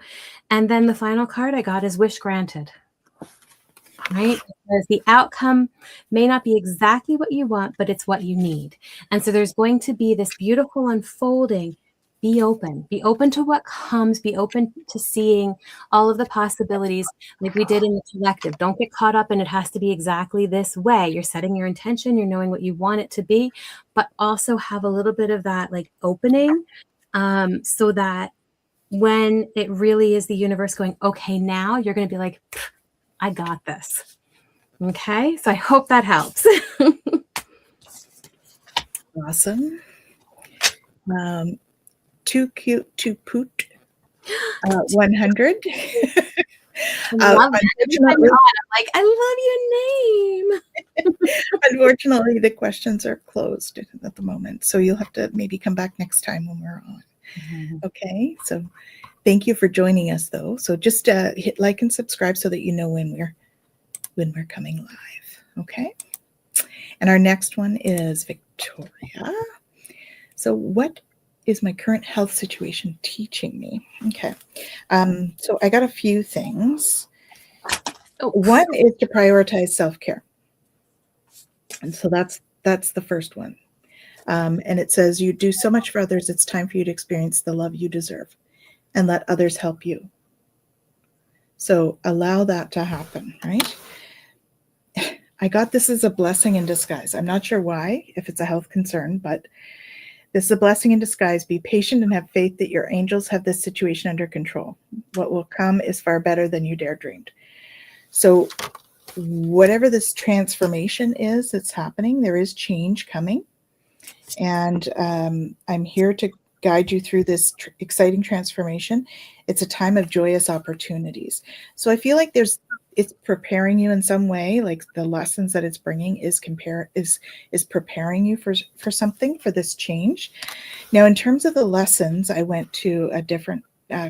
Speaker 2: And then the final card I got is wish granted, right? Because the outcome may not be exactly what you want, but it's what you need. And so there's going to be this beautiful unfolding. Be open to what comes, be open to seeing all of the possibilities like we did in the collective. Don't get caught up in it has to be exactly this way. You're setting your intention, you're knowing what you want it to be, but also have a little bit of that opening, so that when it really is the universe going, okay, now you're going to be like, I got this. Okay. So I hope that helps.
Speaker 1: Awesome. Too cute to poot. 100.
Speaker 2: Unfortunately, I love your name.
Speaker 1: Unfortunately, the questions are closed at the moment. So you'll have to maybe come back next time when we're on. Okay. So thank you for joining us though. So just hit like and subscribe so that you know when we're when we're coming live. Okay. And our next one is Victoria. So what is my current health situation teaching me? Okay. So I got a few things. One is to prioritize self-care. And so that's the first one. And it says, you do so much for others, it's time for you to experience the love you deserve and let others help you. So allow that to happen, right? I got this as a blessing in disguise. I'm not sure why, if it's a health concern, but this is a blessing in disguise. Be patient and have faith that your angels have this situation under control. What will come is far better than you dare dreamed. So whatever this transformation is that's happening, there is change coming. And I'm here to guide you through this exciting transformation. It's a time of joyous opportunities. So I feel like it's preparing you in some way, like the lessons that it's bringing is preparing you for something, for this change. Now, in terms of the lessons, I went to a different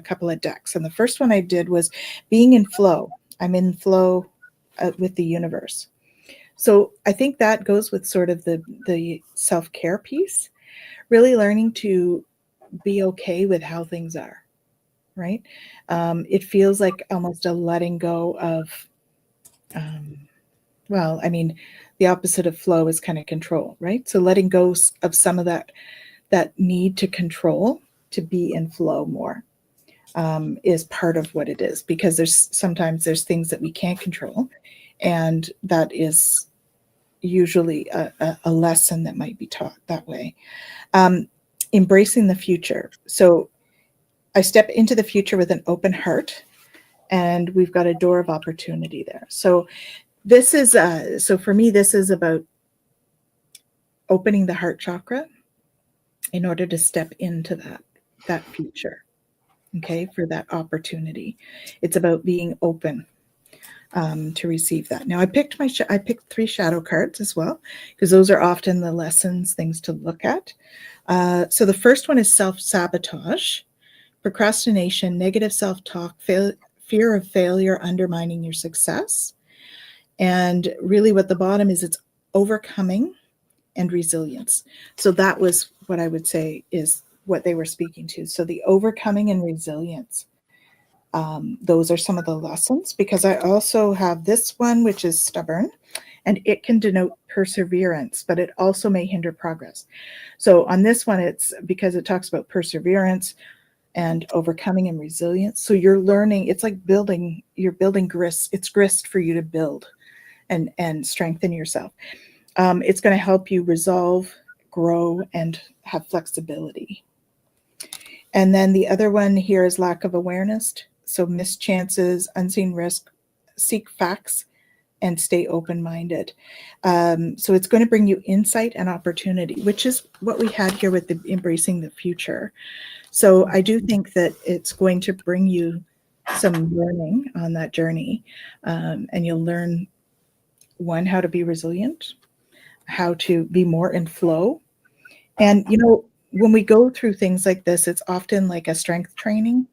Speaker 1: couple of decks. And the first one I did was being in flow. I'm in flow with the universe. So I think that goes with sort of the self-care piece, really learning to be okay with how things are, right? It feels like almost a letting go of, the opposite of flow is kind of control, right? So letting go of some of that need to control, to be in flow more, is part of what it is, because sometimes there's things that we can't control, and that is usually a lesson that might be taught that way. Embracing the future. So I step into the future with an open heart, and we've got a door of opportunity there. So this is, so for me, this is about opening the heart chakra in order to step into that future. Okay, for that opportunity. It's about being open to receive that. Now I picked 3 shadow cards as well, because those are often the lessons, things to look at. So the first one is self-sabotage, procrastination, negative self-talk, fear of failure undermining your success. And really what the bottom is, it's overcoming and resilience. So that was what I would say is what they were speaking to. So the overcoming and resilience. Those are some of the lessons, because I also have this one, which is stubborn, and it can denote perseverance, but it also may hinder progress. So on this one, it's because it talks about perseverance and overcoming and resilience. So you're learning, it's like you're building grist. It's grist for you to build and strengthen yourself. It's going to help you resolve, grow, and have flexibility. And then the other one here is lack of awareness. So missed chances, unseen risk, seek facts, and stay open-minded. So it's going to bring you insight and opportunity, which is what we had here with the embracing the future. So I do think that it's going to bring you some learning on that journey. And you'll learn, one, how to be resilient, how to be more in flow. And, when we go through things like this, it's often like a strength training.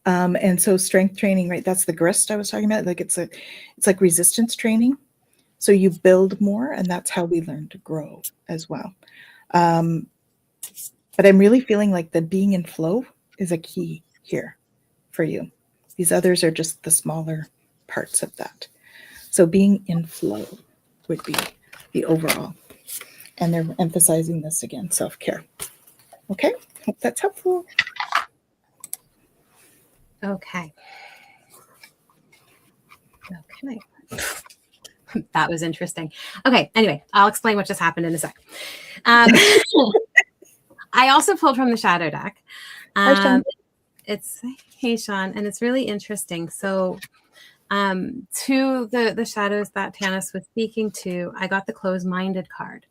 Speaker 1: And so strength training, right? That's the grist I was talking about. Like it's like resistance training. So you build more, and that's how we learn to grow as well. But I'm really feeling like the being in flow is a key here for you. These others are just the smaller parts of that. So being in flow would be the overall. And they're emphasizing this again, self-care. Okay, hope that's helpful.
Speaker 2: Okay. That was interesting. Okay, anyway, I'll explain what just happened in a sec. I also pulled from the shadow deck.
Speaker 1: Hi, Sean.
Speaker 2: Hey, Sean, and it's really interesting. So to the shadows that Tanys was speaking to, I got the closed-minded card.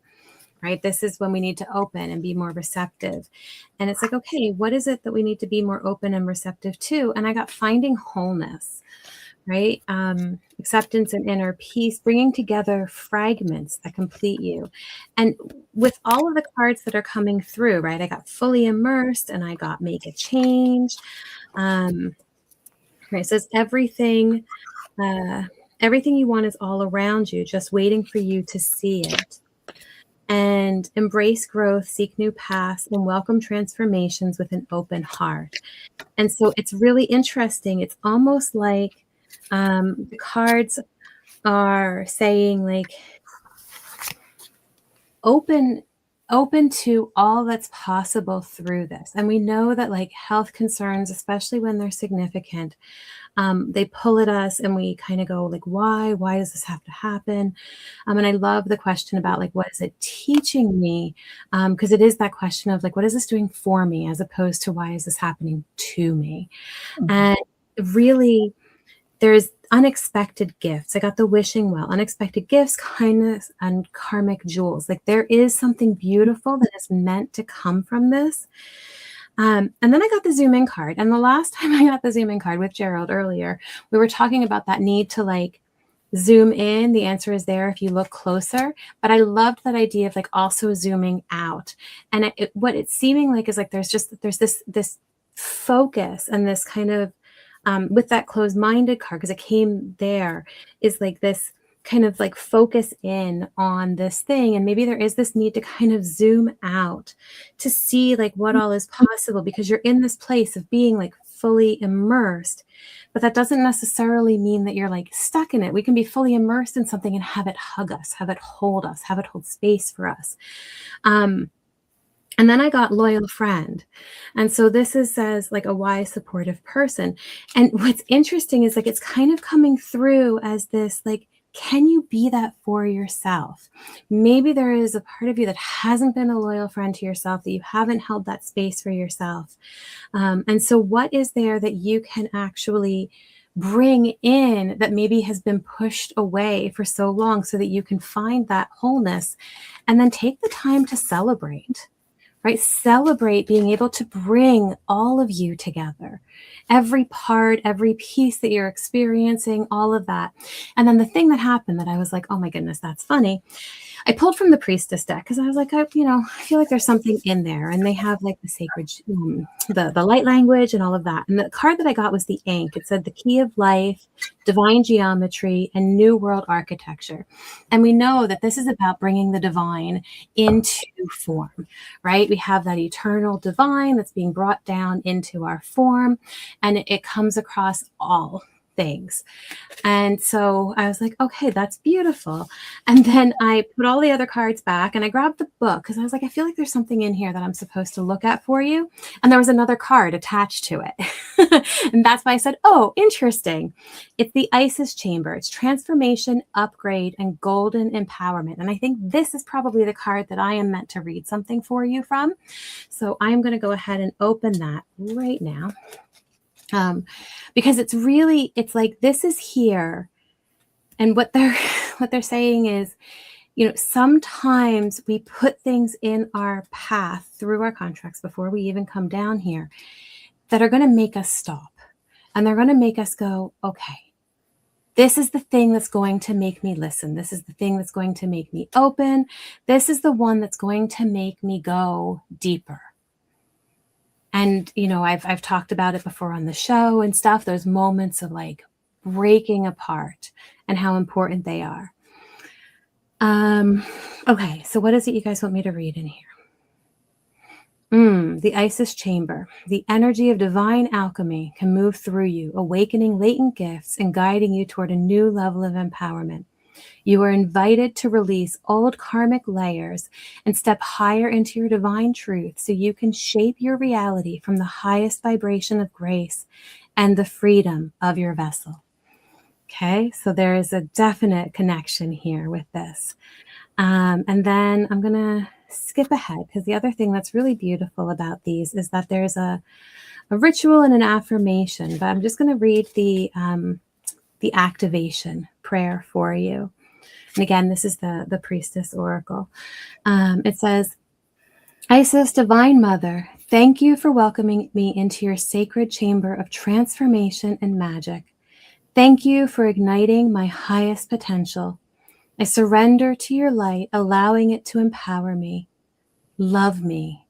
Speaker 2: Right? This is when we need to open and be more receptive. And it's like, okay, what is it that we need to be more open and receptive to? And I got finding wholeness, right? Acceptance and inner peace, bringing together fragments that complete you. And with all of the cards that are coming through, right? I got fully immersed, and I got make a change. Right? It says everything everything you want is all around you, just waiting for you to see it. And embrace growth, seek new paths, and welcome transformations with an open heart. And so it's really interesting. It's almost like the cards are saying, like, open to all that's possible through this. And we know that, like, health concerns, especially when they're significant, they pull at us and we kind of go, like, why does this have to happen? And I love the question about, like, what is it teaching me? Because it is that question of, like, what is this doing for me, as opposed to why is this happening to me?
Speaker 1: Mhm.
Speaker 2: And really, there's unexpected gifts. I got the wishing well, unexpected gifts, kindness, and karmic jewels. Like, there is something beautiful that is meant to come from this. And then I got the zoom in card. And the last time I got the zoom in card with Gerald earlier, we were talking about that need to, like, zoom in. The answer is there if you look closer. But I loved that idea of, like, also zooming out. And what it's seeming like is, like, there's this focus and this kind of, with that closed-minded card, because it came there, is like this kind of, like, focus in on this thing. And maybe there is this need to kind of zoom out to see, like, what all is possible, because you're in this place of being, like, fully immersed. But that doesn't necessarily mean that you're, like, stuck in it. We can be fully immersed in something and have it hug us, have it hold us, have it hold space for us. And then I got loyal friend. And so this says, like, a wise, supportive person. And what's interesting is, like, it's kind of coming through as this, like, can you be that for yourself? Maybe there is a part of you that hasn't been a loyal friend to yourself, that you haven't held that space for yourself. And so what is there that you can actually bring in that maybe has been pushed away for so long, so that you can find that wholeness, and then take the time to celebrate? Right? Celebrate being able to bring all of you together, every part, every piece that you're experiencing, all of that. And then the thing that happened that I was like, oh my goodness, that's funny. I pulled from the priestess deck because I was like, I feel like there's something in there. And they have, like, the sacred, the light language and all of that. And the card that I got was the Ankh. It said the key of life, divine geometry, and new world architecture. And we know that this is about bringing the divine into form, right? We have that eternal divine that's being brought down into our form, and it comes across all things. And so I was like, okay, that's beautiful. And then I put all the other cards back and I grabbed the book, because I was like, I feel like there's something in here that I'm supposed to look at for you. And there was another card attached to it. And that's why I said, oh, interesting. It's the Isis Chamber. It's transformation, upgrade, and golden empowerment. And I think this is probably the card that I am meant to read something for you from. So I'm going to go ahead and open that right now. Because it's like, this is here. And what they're saying is, sometimes we put things in our path through our contracts before we even come down here that are going to make us stop. And they're going to make us go, okay, this is the thing that's going to make me listen. This is the thing that's going to make me open. This is the one that's going to make me go deeper. And, I've talked about it before on the show and stuff, those moments of, like, breaking apart and how important they are. Okay, so what is it you guys want me to read in here? The Isis Chamber. The energy of divine alchemy can move through you, awakening latent gifts and guiding you toward a new level of empowerment. You are invited to release old karmic layers and step higher into your divine truth, so you can shape your reality from the highest vibration of grace and the freedom of your vessel. Okay, so there is a definite connection here with this. And then I'm going to skip ahead, because the other thing that's really beautiful about these is that there's a ritual and an affirmation. But I'm just going to read the activation prayer for you. And again, this is the Priestess Oracle. It says, Isis, Divine Mother, thank you for welcoming me into your sacred chamber of transformation and magic. Thank you for igniting my highest potential. I surrender to your light, allowing it to empower me, love me,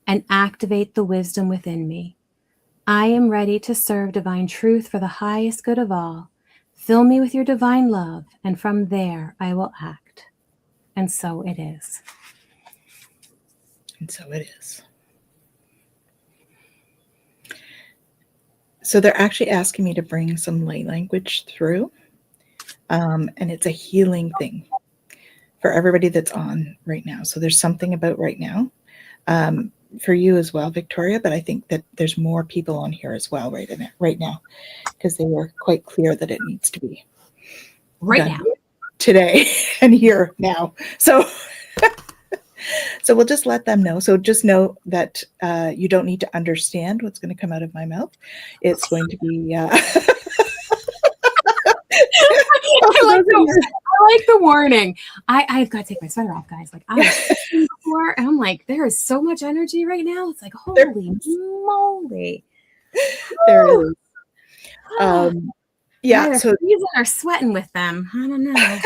Speaker 2: and activate the wisdom within me. I am ready to serve divine truth for the highest good of all. Fill me with your divine love, and from there I will act. And so it is.
Speaker 1: And so it is. So they're actually asking me to bring some light language through. And it's a healing thing for everybody that's on right now. So there's something about right now for you as well, Victoria, but I think that there's more people on here as well right now, because they were quite clear that it needs to be
Speaker 2: right
Speaker 1: done
Speaker 2: now,
Speaker 1: today and here now. So we'll just let them know. So just know that you don't need to understand what's going to come out of my mouth. It's going to be
Speaker 2: I like the warning. I've got to take my sweater off, guys. Like, I was before, and I'm like, there is so much energy right now. It's like, holy moly.
Speaker 1: There is. Yeah.
Speaker 2: Either
Speaker 1: So
Speaker 2: freezing or sweating with them. I don't know.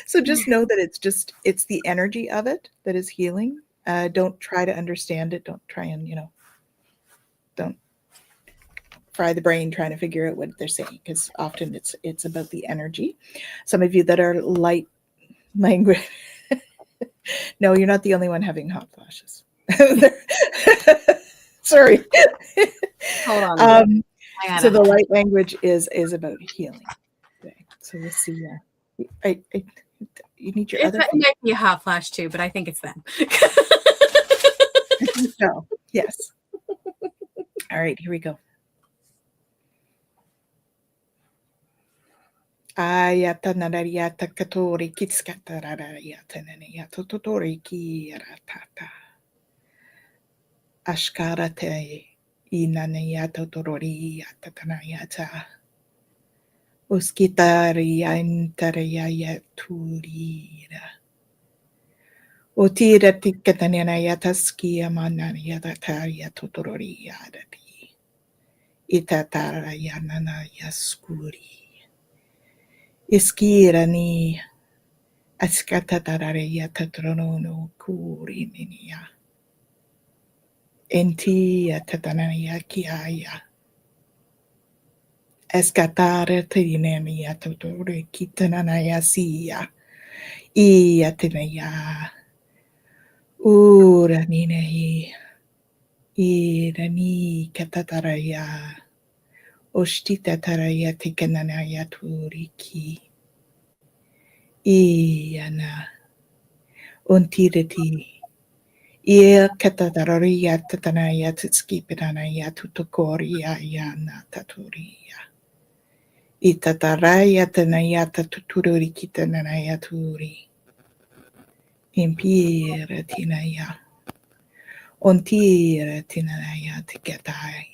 Speaker 1: So just know that it's the energy of it that is healing. Don't try to understand it. Don't try and, don't fry the brain trying to figure out what they're saying, because often it's about the energy. Some of you that are light language, no, you're not the only one having hot flashes. Sorry.
Speaker 2: Hold on.
Speaker 1: So the light language is about healing today. So we'll see. You need your other.
Speaker 2: It might be a hot flash too, but I think it's them.
Speaker 1: So, yes. All right, here we go. Ayata narariata katori kitskata rarariata nanayata totori ki ratata. Ashkarate inanayata torori atatanayata. Uskitaria intaraya turira. Otira tikatanayata skia manayata taria totori yadati. Itataraya nanaya skuri. Iskirani askatataraya tatrono kuriniya. Enti atatanaya kiaya. Escatare trinenia totore kitanaya siya. Iatinaya. Uraninahi. Irani katataraya. Oshtita taraya tikananaya turiki. Iana. Untirati. Ia katataraya tatanaya tskipinanaya tutokoria yana taturia. Itataraya tanayata tutururi kitananaya turi. Impira tinaya. Ontira tinanaya tikatai.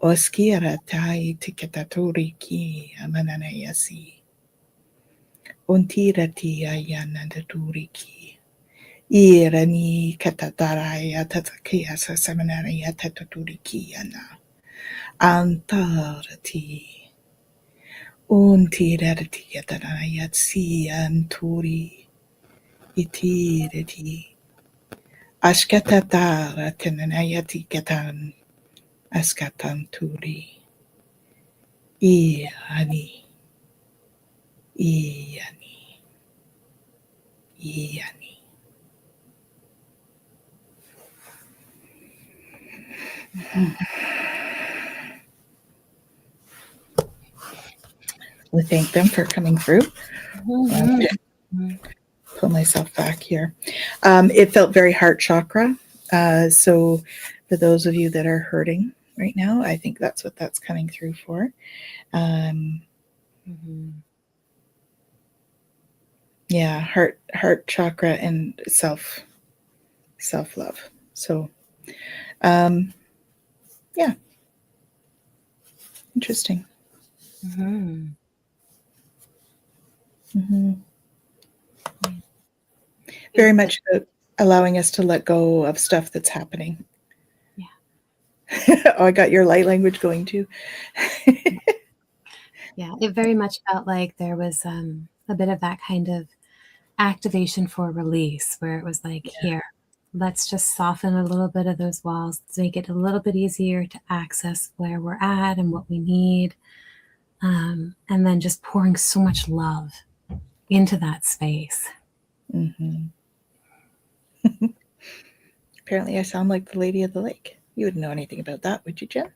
Speaker 1: Oskira tai tikataturi ki amananaya si. Ontira tia yana taturi ki. Irani katataraya tatakia sa samananaya tataturi ki yana. Antarati. Untirati yatanayat si anturi. Itirati. Ashkatatara tenanayati katan. Askatanturi. Iani. Iani. Iani. We thank them for coming through. Pull myself back here. It felt very heart chakra. So for those of you that are hurting right now, I think that's what that's coming through for. Yeah, heart chakra and self-love. So yeah. Interesting. Very much allowing us to let go of stuff that's happening. Yeah. Oh, I got your light language going too.
Speaker 2: Yeah, it very much felt like there was a bit of that kind of activation for release, where it was like, here, let's just soften a little bit of those walls to make it a little bit easier to access where we're at and what we need. And then just pouring so much love into that space.
Speaker 1: Mm-hmm. Apparently I sound like the Lady of the Lake. You wouldn't know anything about that, would you, Jen?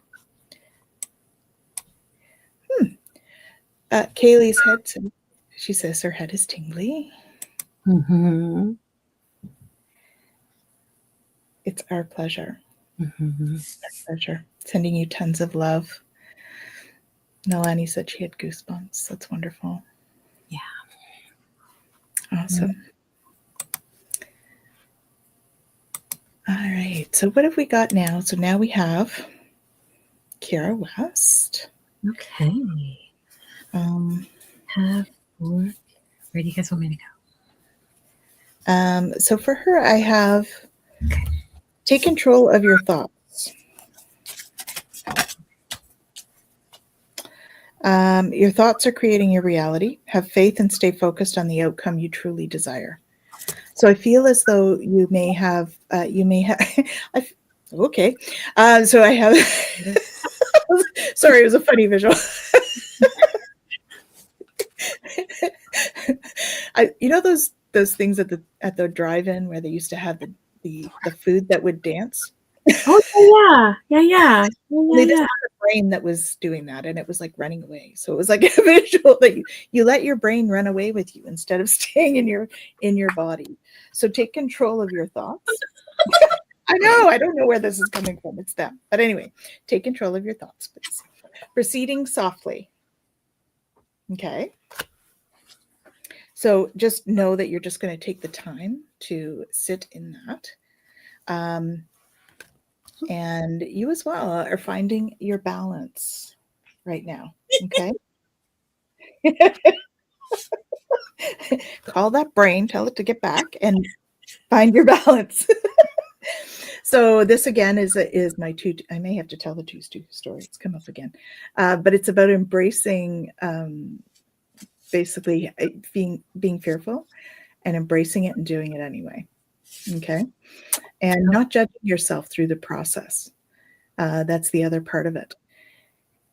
Speaker 1: Kaylee's head, she says her head is tingly.
Speaker 2: Mm-hmm.
Speaker 1: It's our pleasure.
Speaker 2: Mm-hmm.
Speaker 1: Our pleasure. Sending you tons of love. Nalani said she had goosebumps. That's wonderful.
Speaker 2: Yeah.
Speaker 1: Awesome. All right. So what have we got now? So now we have Kira West.
Speaker 2: Okay. Where do you guys want me to
Speaker 1: go? So for her, I have take control of your thoughts. Your thoughts are creating your reality. Have faith and stay focused on the outcome you truly desire. So I feel as though you may have, okay. So I have, sorry, it was a funny visual. You know those things at the drive-in where they used to have the food that would dance?
Speaker 2: Oh yeah.
Speaker 1: They just had a brain that was doing that, and it was like running away. So it was like a visual that you let your brain run away with you instead of staying in your body. So take control of your thoughts. I know, I don't know where this is coming from. It's them. But anyway, take control of your thoughts, please. Proceeding softly. Okay. So just know that you're just going to take the time to sit in that. And you as well are finding your balance right now. Okay. Call that brain, tell it to get back and find your balance. So this again is my two. I may have to tell the two story. It's come up again, but it's about embracing, basically being fearful, and embracing it and doing it anyway. Okay, and not judging yourself through the process. That's the other part of it.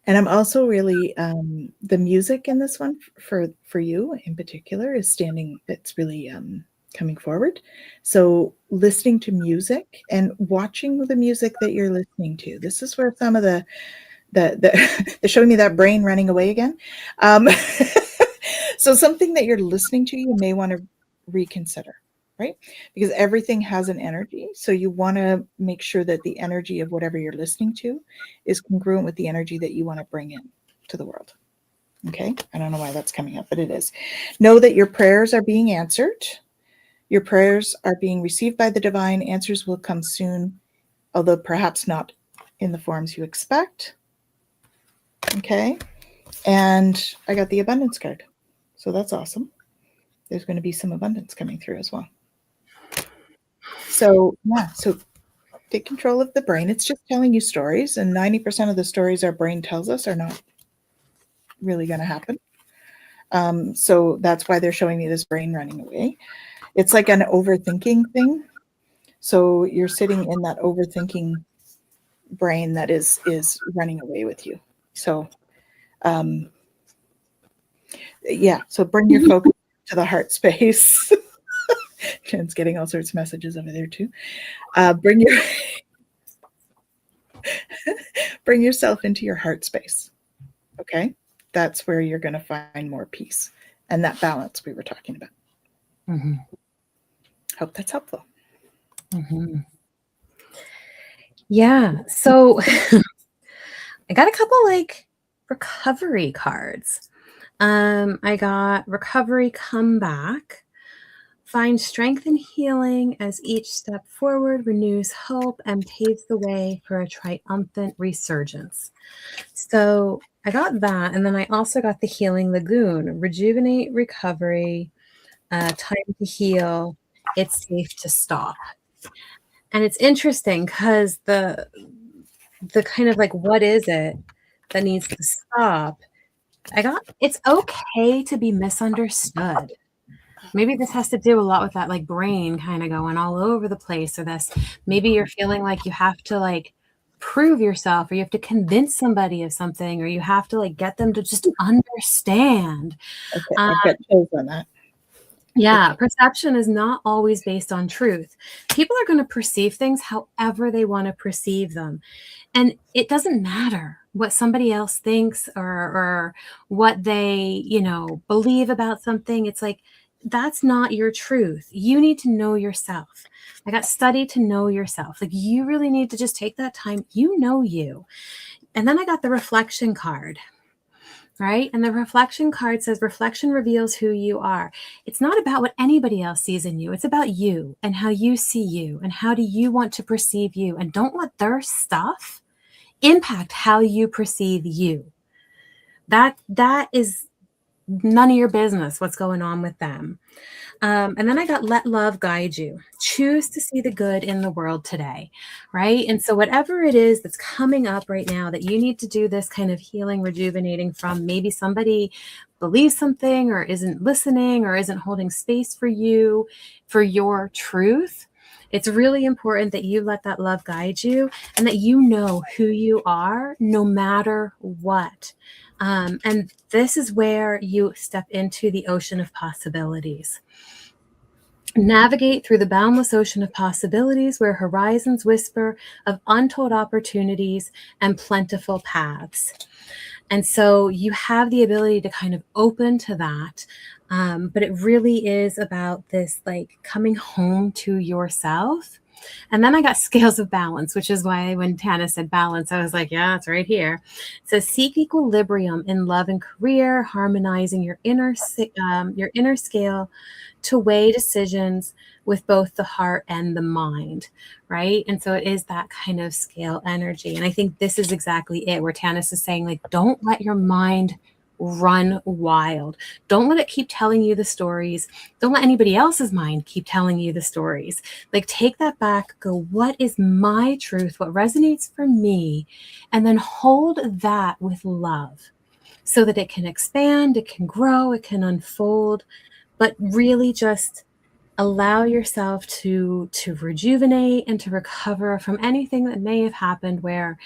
Speaker 1: And I'm also really the music in this one for you in particular is standing. It's really coming forward. So listening to music and watching the music that you're listening to. This is where some of the they're showing me that brain running away again. So something that you're listening to, you may want to reconsider, right? Because everything has an energy. So you want to make sure that the energy of whatever you're listening to is congruent with the energy that you want to bring in to the world. Okay. I don't know why that's coming up, but it is. Know that your prayers are being answered. Your prayers are being received by the divine. Answers will come soon, although perhaps not in the forms you expect. Okay. And I got the abundance card. So that's awesome. There's going to be some abundance coming through as well. So, yeah. So take control of the brain. It's just telling you stories. And 90% of the stories our brain tells us are not really going to happen. So that's why they're showing me this brain running away. It's like an overthinking thing. So you're sitting in that overthinking brain that is running away with you. So, yeah. So bring your focus to the heart space. Jen's getting all sorts of messages over there too. Bring yourself into your heart space. Okay. That's where you're going to find more peace and that balance we were talking about.
Speaker 2: Mm-hmm.
Speaker 1: Hope that's helpful.
Speaker 2: Mm-hmm. Yeah. So I got a couple like recovery cards. I got recovery comeback. Find strength and healing as each step forward renews hope and paves the way for a triumphant resurgence. So I got that. And then I also got the Healing Lagoon. Rejuvenate, recovery, time to heal. It's safe to stop. And it's interesting because the kind of like, what is it that needs to stop? It's okay to be misunderstood. Maybe this has to do a lot with that like brain kind of going all over the place, or this. Maybe you're feeling like you have to like prove yourself, or you have to convince somebody of something, or you have to like get them to just understand.
Speaker 1: Okay, I've got chills on that.
Speaker 2: Yeah, perception is not always based on truth. People are going to perceive things however they want to perceive them. And it doesn't matter what somebody else thinks or what they, believe about something. It's like, that's not your truth. You need to know yourself. I got study to know yourself. Like, you really need to just take that time. You know you. And then I got the reflection card. Right? And the reflection card says reflection reveals who you are. It's not about what anybody else sees in you. It's about you and how you see you and how do you want to perceive you. And don't let their stuff impact how you perceive you. That is none of your business what's going on with them. And then I got let love guide you. Choose to see the good in the world today, right? And so whatever it is that's coming up right now that you need to do this kind of healing, rejuvenating from, maybe somebody believes something or isn't listening or isn't holding space for you, for your truth. It's really important that you let that love guide you and that you know who you are no matter what. And this is where you step into the ocean of possibilities. Navigate through the boundless ocean of possibilities where horizons whisper of untold opportunities and plentiful paths. And so you have the ability to kind of open to that. But it really is about this like coming home to yourself. And then I got scales of balance, which is why when Tanys said balance, I was like, yeah, it's right here. So seek equilibrium in love and career, harmonizing your inner scale to weigh decisions with both the heart and the mind, right? And so it is that kind of scale energy. And I think this is exactly it, where Tanys is saying, like, don't let your mind run wild. Don't let it keep telling you the stories. Don't let anybody else's mind keep telling you the stories. Like, take that back, go, what is my truth? What resonates for me? And then hold that with love so that it can expand, it can grow, it can unfold, but really just allow yourself to rejuvenate and to recover from anything that may have happened where,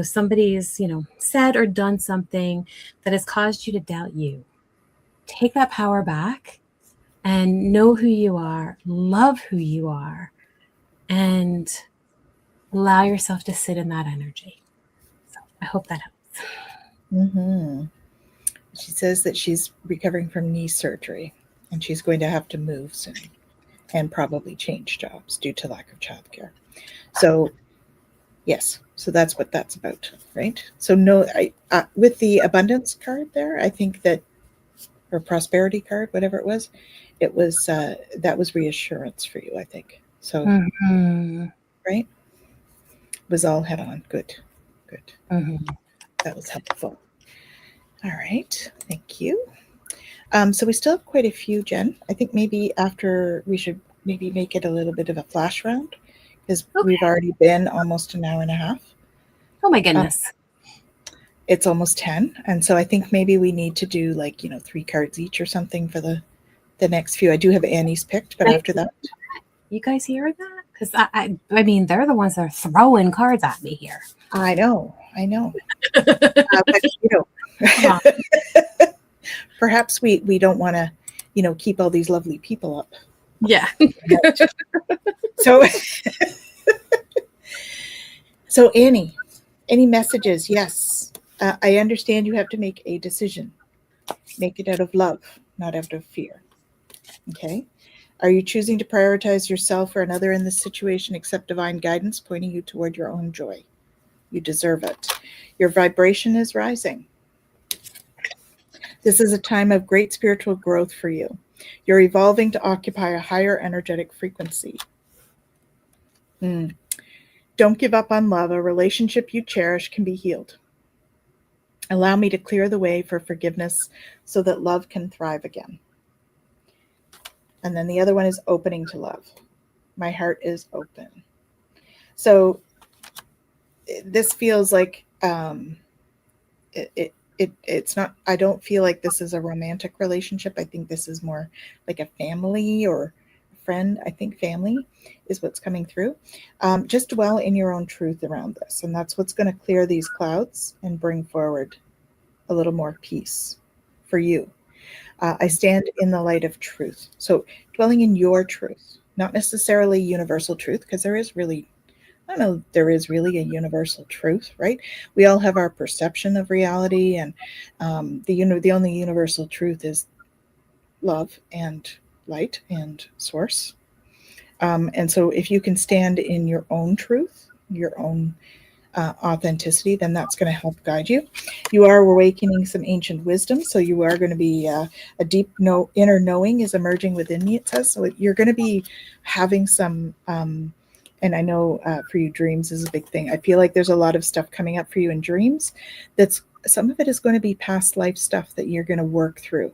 Speaker 2: somebody's, said or done something that has caused you to doubt you. Take that power back and know who you are, love who you are, and allow yourself to sit in that energy. So I hope that helps.
Speaker 1: Mm-hmm. She says that she's recovering from knee surgery and she's going to have to move soon and probably change jobs due to lack of childcare. So yes, so that's what that's about, right? So no, with the abundance card there, I think that, or prosperity card, whatever it was that was reassurance for you, I think. So right, it was all head on. Good. That was helpful. All right, thank you. So we still have quite a few, Jen. I think maybe after we should maybe make it a little bit of a flash round because we've already been almost an hour and a half.
Speaker 2: Oh my goodness.
Speaker 1: It's almost 10. And so I think maybe we need to do 3 cards each or something for the next few. I do have Annie's picked, but after that.
Speaker 2: You guys hear that? Because I mean, they're the ones that are throwing cards at me here.
Speaker 1: I know. But, perhaps we don't want to, keep all these lovely people up.
Speaker 2: Yeah.
Speaker 1: So Annie, any messages? Yes. I understand you have to make a decision. Make it out of love, not out of fear. Okay. Are you choosing to prioritize yourself or another in this situation? Accept divine guidance pointing you toward your own joy. You deserve it. Your vibration is rising. This is a time of great spiritual growth for you. You're evolving to occupy a higher energetic frequency. Don't give up on love. A relationship you cherish can be healed. Allow me to clear the way for forgiveness so that love can thrive again. And then the other one is opening to love. My heart is open. So this feels like it's not, I don't feel like this is a romantic relationship. I think this is more like a family or friend, I think family is what's coming through. Just dwell in your own truth around this. And that's what's going to clear these clouds and bring forward a little more peace for you. I stand in the light of truth. So dwelling in your truth, not necessarily universal truth, because there is really, I don't know, there is really a universal truth, right? We all have our perception of reality, and the only universal truth is love and light and source. And so if you can stand in your own truth, your own authenticity, then that's going to help guide you. You are awakening some ancient wisdom, so you are going to be a deep inner knowing is emerging within you, it says. So you're going to be having some, and I know for you, dreams is a big thing. I feel like there's a lot of stuff coming up for you in dreams. That's some of it is going to be past life stuff that you're going to work through,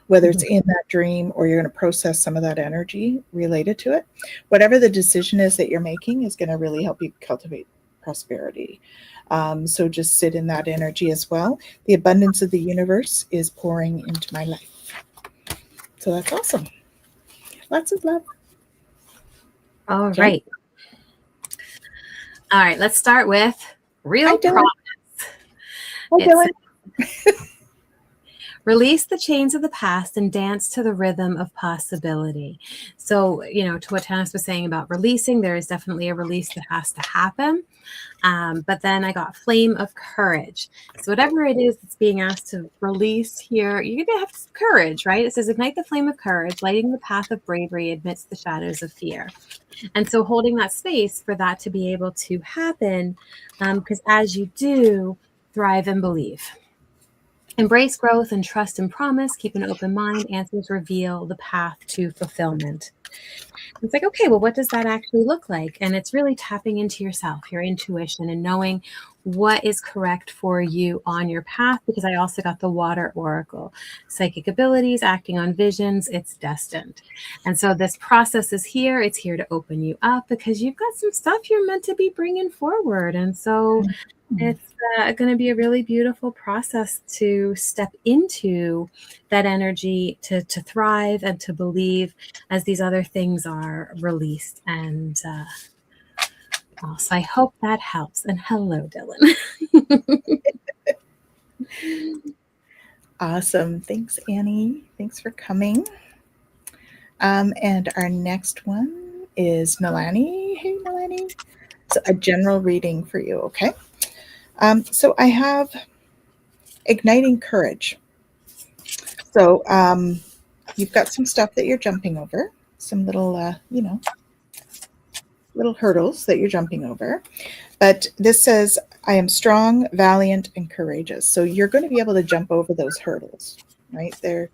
Speaker 1: whether it's in that dream or you're going to process some of that energy related to it. Whatever the decision is that you're making is going to really help you cultivate prosperity. So just sit in that energy as well. The abundance of the universe is pouring into my life. So that's awesome. Lots of love.
Speaker 2: All right. All right. Let's start with real promise.
Speaker 1: Hi, Dylan.
Speaker 2: Release the chains of the past and dance to the rhythm of possibility. So, to what Tanys was saying about releasing, there is definitely a release that has to happen. But then I got flame of courage. So whatever it is that's being asked to release here, you're going to have courage, right? It says, ignite the flame of courage, lighting the path of bravery amidst the shadows of fear. And so holding that space for that to be able to happen, because as you do, thrive and believe. Embrace growth and trust and promise. Keep an open mind. Answers reveal the path to fulfillment. It's like, okay, well, what does that actually look like? And it's really tapping into yourself, your intuition, and knowing what is correct for you on your path, because I also got the water oracle, psychic abilities, acting on visions, it's destined. And so this process is here. It's here to open you up because you've got some stuff you're meant to be bringing forward. And so it's going to be a really beautiful process to step into that energy, to thrive and to believe as these other things are released. And so I hope that helps. And hello, Dylan.
Speaker 1: Awesome. Thanks, Annie. Thanks for coming. And our next one is Melanie. Hey, Melanie. So a general reading for you, okay? So I have igniting courage. So you've got some stuff that you're jumping over, some little, little hurdles that you're jumping over. But this says, I am strong, valiant, and courageous. So you're going to be able to jump over those hurdles, right? There.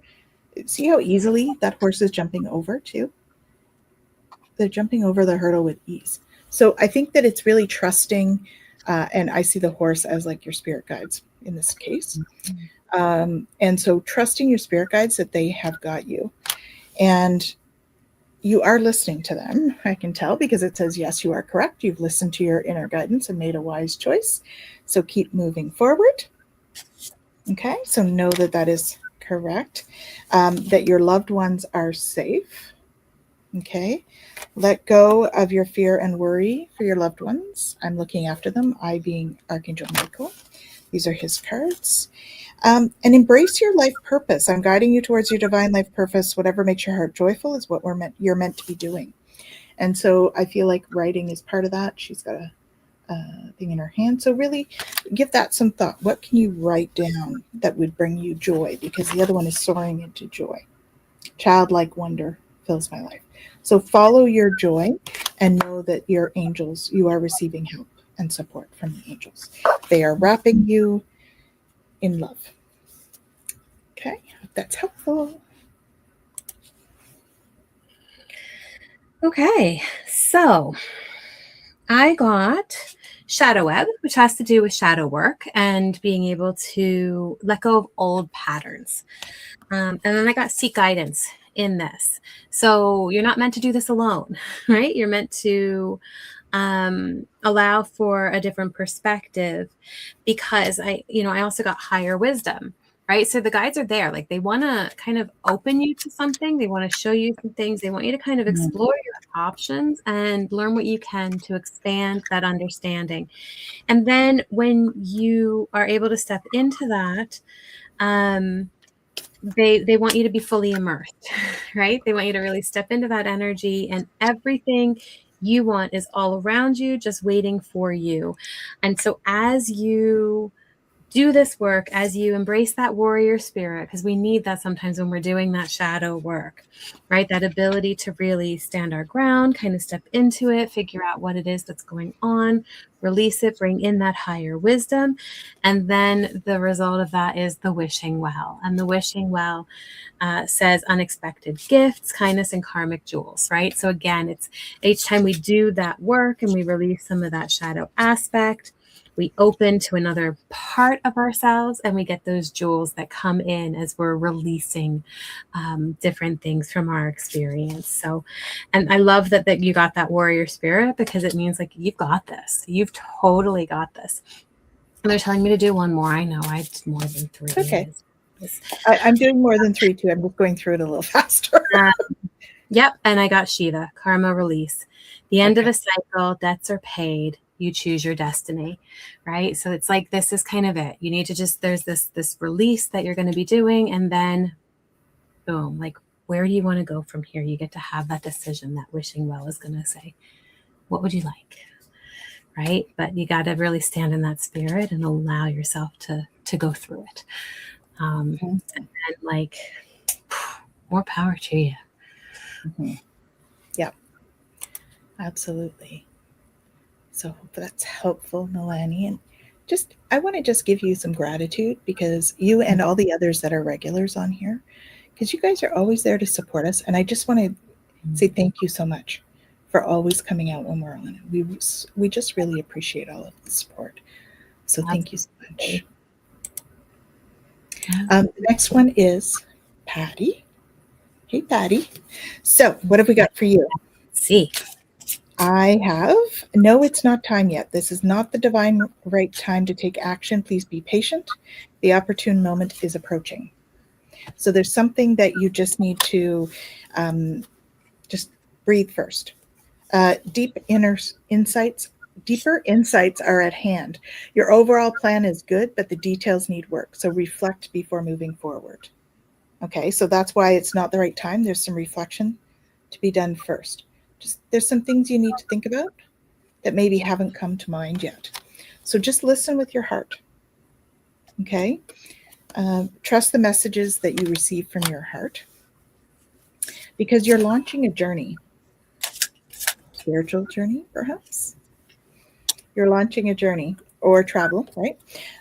Speaker 1: See how easily that horse is jumping over too? They're jumping over the hurdle with ease. So I think that it's really trusting, and I see the horse as like your spirit guides in this case. And so trusting your spirit guides that they have got you. And you are listening to them, I can tell, because it says, yes, you are correct. You've listened to your inner guidance and made a wise choice. So keep moving forward. Okay, so know that that is correct. That your loved ones are safe. Okay, let go of your fear and worry for your loved ones. I'm looking after them, I being Archangel Michael. These are his cards. And embrace your life purpose. I'm guiding you towards your divine life purpose. Whatever makes your heart joyful is what you're meant to be doing. And so I feel like writing is part of that. She's got a thing in her hand. So really give that some thought. What can you write down that would bring you joy? Because the other one is soaring into joy. Childlike wonder fills my life. So follow your joy and know that your angels, you are receiving help and support from the angels. They are wrapping you in love. Okay, hope that's helpful.
Speaker 2: Okay, so I got shadow web, which has to do with shadow work and being able to let go of old patterns. And then I got seek guidance in this. So you're not meant to do this alone, right? You're meant to allow for a different perspective, because I also got higher wisdom, right? So the guides are there. Like they want to kind of open you to something. They want to show you some things. They want you to kind of explore your options and learn what you can to expand that understanding. And then when you are able to step into that, they want you to be fully immersed, right? They want you to really step into that energy, and everything you want is all around you, just waiting for you. And so as you do this work, as you embrace that warrior spirit, because we need that sometimes when we're doing that shadow work, right? That ability to really stand our ground, kind of step into it, figure out what it is that's going on, release it, bring in that higher wisdom. And then the result of that is the wishing well. And the wishing well says unexpected gifts, kindness, and karmic jewels, right? So again, it's each time we do that work and we release some of that shadow aspect, we open to another part of ourselves, and we get those jewels that come in as we're releasing different things from our experience. So, and I love that you got that warrior spirit, because it means like, you've got this. You've totally got this. And they're telling me to do one more. I know I did more than 3.
Speaker 1: Okay. I'm doing more than 3 too. I'm just going through it a little faster.
Speaker 2: Yep. And I got Shiva, karma release. The end of a cycle, debts are paid. You choose your destiny, right? So it's like, this is kind of it. You need to just, there's this release that you're going to be doing, and then boom, like, where do you want to go from here? You get to have that decision. That wishing well is going to say, what would you like? Right? But you got to really stand in that spirit and allow yourself to go through it. And like, more power to you.
Speaker 1: Yeah, absolutely. So hope that's helpful, Nalani. And I want to just give you some gratitude, because you and all the others that are regulars on here, because you guys are always there to support us. And I just want to say thank you so much for always coming out when we're on it. We just really appreciate all of the support. So thank you so much. The next one is Patty. Hey, Patty. So what have we got for you?
Speaker 2: Let's see.
Speaker 1: No, it's not time yet. This is not the divine right time to take action. Please be patient. The opportune moment is approaching. So there's something that you just need to just breathe first. Deeper insights are at hand. Your overall plan is good, but the details need work. So reflect before moving forward. Okay, so that's why it's not the right time. There's some reflection to be done first. There's some things you need to think about that maybe haven't come to mind yet. So just listen with your heart. Okay? Trust the messages that you receive from your heart, because you're launching a journey. Spiritual journey, perhaps. You're launching a journey or travel, right?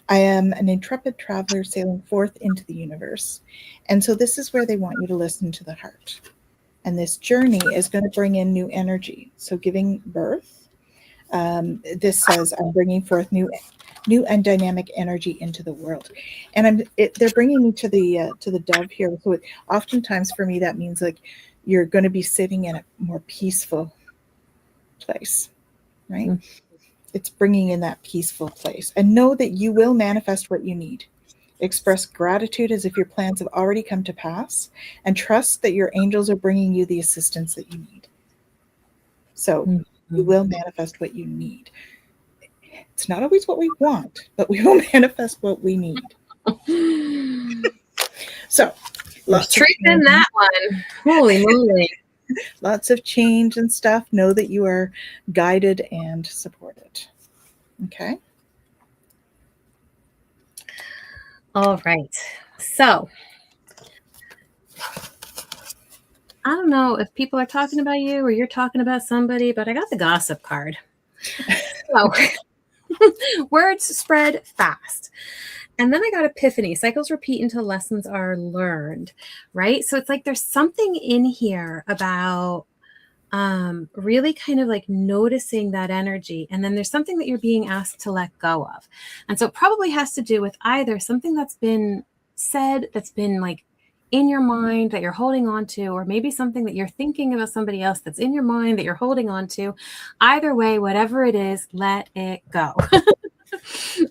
Speaker 1: I am an intrepid traveler sailing forth into the universe. And so this is where they want you to listen to the heart. And this journey is going to bring in new energy. So giving birth, this says, I'm bringing forth new and dynamic energy into the world. And they're bringing me to the dove here. So oftentimes for me, that means like you're going to be sitting in a more peaceful place, right? It's bringing in that peaceful place. And know that you will manifest what you need. Express gratitude as if your plans have already come to pass, and trust that your angels are bringing you the assistance that you need. So you will manifest what you need. It's not always what we want, but we will manifest what we need. So
Speaker 2: there's truth in that one. Holy moly.
Speaker 1: Lots of change and stuff. Know that you are guided and supported. Okay.
Speaker 2: All right. So I don't know if people are talking about you or you're talking about somebody, but I got the gossip card. So words spread fast. And then I got epiphany. Cycles repeat until lessons are learned, right? So it's like there's something in here about really kind of like noticing that energy. And then there's something that you're being asked to let go of. And so it probably has to do with either something that's been said, that's been like in your mind that you're holding on to, or maybe something that you're thinking about somebody else that's in your mind that you're holding on to. Either way, whatever it is, let it go.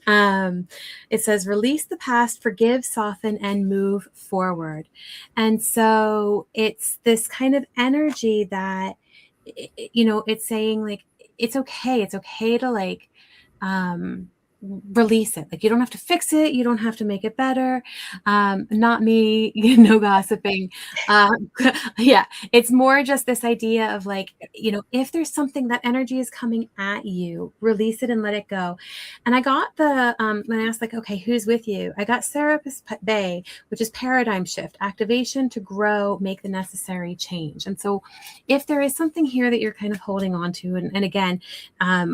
Speaker 2: It says, release the past, forgive, soften, and move forward. And so it's this kind of energy that, it's saying like, it's okay. It's okay to like, release it. Like, you don't have to fix it. You don't have to make it better. Not me, no gossiping. Yeah, it's more just this idea of like, if there's something, that energy is coming at you, release it and let it go. And I got the, when I asked like, okay, who's with you? I got Serapis Bay, which is paradigm shift, activation to grow, make the necessary change. And so if there is something here that you're kind of holding on to, and again,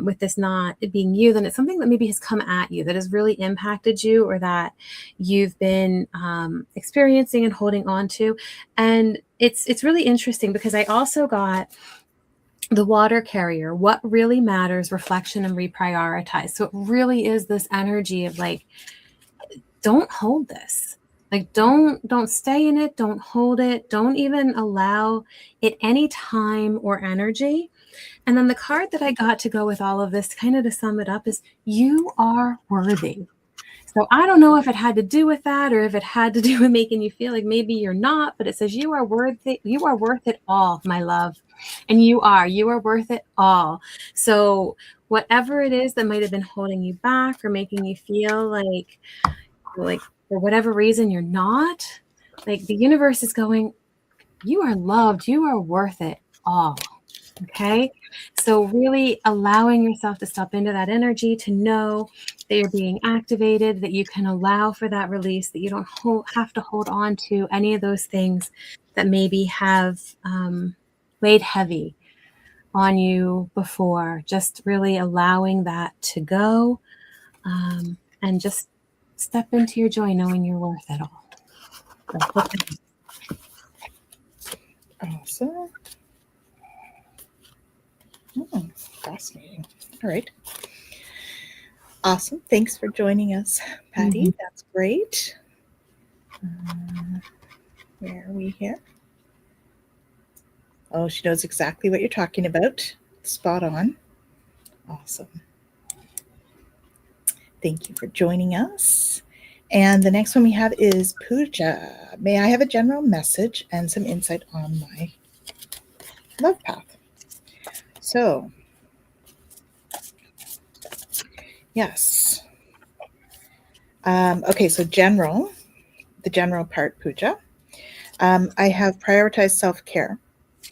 Speaker 2: with this not being you, then it's something that maybe has come at you that has really impacted you, or that you've been experiencing and holding on to. And it's really interesting because I also got the water carrier, what really matters, reflection, and reprioritize. So it really is this energy of like, don't hold this. Like, don't stay in it. Don't hold it. Don't even allow it any time or energy. And then the card that I got to go with all of this, kind of to sum it up, is you are worthy. So I don't know if it had to do with that, or if it had to do with making you feel like maybe you're not, but it says you are worthy. You are worth it all, my love. And you are worth it all. So whatever it is that might have been holding you back or making you feel like for whatever reason you're not, like, the universe is going, you are loved. You are worth it all. Okay. So really allowing yourself to step into that energy, to know that you're being activated, that you can allow for that release, that you don't have to hold on to any of those things that maybe have weighed heavy on you before. Just really allowing that to go, and just step into your joy, knowing you're worth it all.
Speaker 1: Awesome. Fascinating. All right. Awesome. Thanks for joining us, Patty.
Speaker 2: Mhm.
Speaker 1: That's great. Where are we here? Oh, she knows exactly what you're talking about. Spot on. Awesome. Thank you for joining us. And the next one we have is Pooja. May I have a general message and some insight on my love path? So, yes. Okay, so the general part, Pooja. I have prioritized self-care.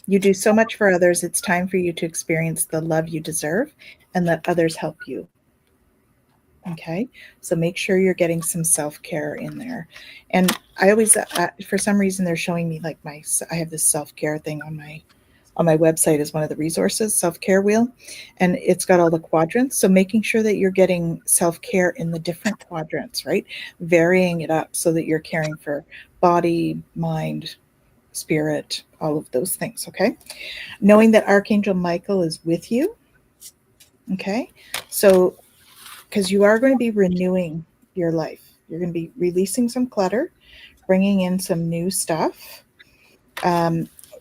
Speaker 1: You do so much for others. It's time for you to experience the love you deserve and let others help you. Okay, so make sure you're getting some self-care in there. And I always, for some reason, they're showing me like I have this self-care thing on my website as one of the resources, self-care wheel, and it's got all the quadrants. So making sure that you're getting self-care in the different quadrants, right? Varying it up so that you're caring for body, mind, spirit, all of those things. Okay, knowing that Archangel Michael is with you. Okay, so because you are going to be renewing your life. You're going to be releasing some clutter, bringing in some new stuff,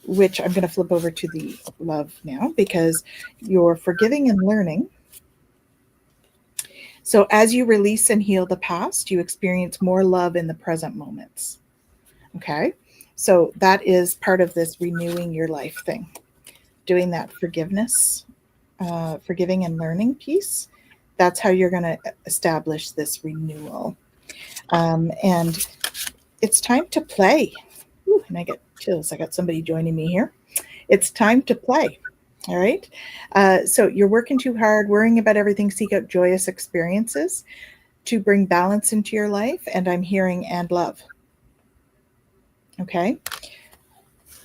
Speaker 1: which I'm going to flip over to the love now, because you're forgiving and learning. So as you release and heal the past, you experience more love in the present moments. Okay, so that is part of this renewing your life thing, doing that forgiveness, forgiving and learning piece. That's how you're going to establish this renewal. And it's time to play. Ooh, and I get chills. I got somebody joining me here. It's time to play. All right. So you're working too hard, worrying about everything. Seek out joyous experiences to bring balance into your life. And I'm hearing and love. Okay.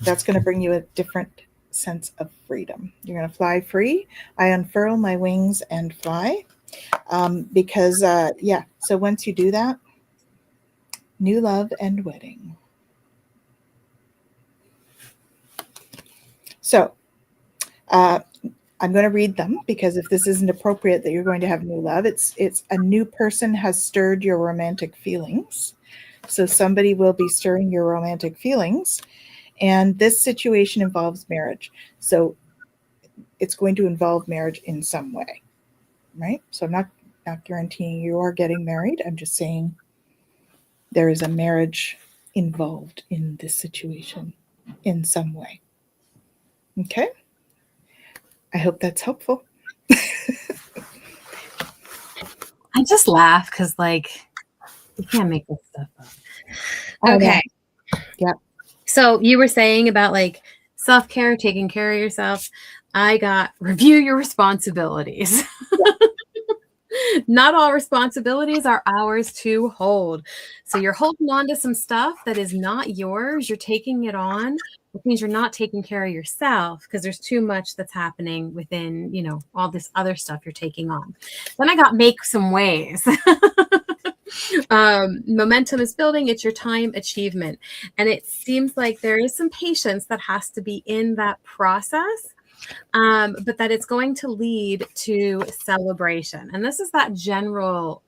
Speaker 1: That's going to bring you a different sense of freedom. You're going to fly free. I unfurl my wings and fly. Because so once you do that, new love and wedding. So I'm going to read them, because if this isn't appropriate that you're going to have new love, it's a new person has stirred your romantic feelings. So somebody will be stirring your romantic feelings, and this situation involves marriage. So it's going to involve marriage in some way, right? So I'm not not guaranteeing you are getting married. I'm just saying there is a marriage involved in this situation in some way. Okay? I hope that's helpful.
Speaker 2: I just laugh because, like, you can't make this stuff up. Okay.
Speaker 1: Yeah.
Speaker 2: So you were saying about, like, self-care, taking care of yourself. I got review your responsibilities. Yeah. Not all responsibilities are ours to hold. So you're holding on to some stuff that is not yours. You're taking it on, which means you're not taking care of yourself because there's too much that's happening within, you know, all this other stuff you're taking on. Then I got make some waves. Momentum is building. It's your time achievement. And it seems like there is some patience that has to be in that process. But that it's going to lead to celebration. And this is that general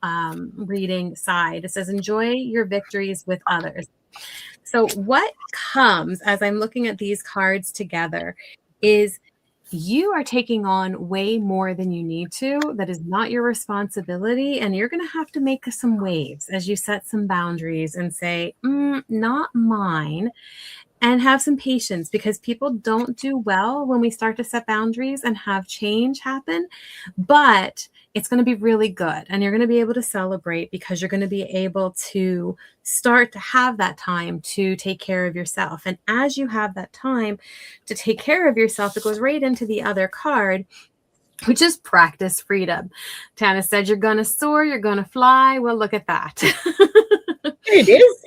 Speaker 2: reading side. It says, enjoy your victories with others. So what comes as I'm looking at these cards together is you are taking on way more than you need to. That is not your responsibility. And you're going to have to make some waves as you set some boundaries and say, not mine. And have some patience because people don't do well when we start to set boundaries and have change happen. But it's going to be really good. And you're going to be able to celebrate because you're going to be able to start to have that time to take care of yourself. And as you have that time to take care of yourself, it goes right into the other card, which is practice freedom. Tanys said, you're going to soar, you're going to fly. Well, look at that.
Speaker 1: It is.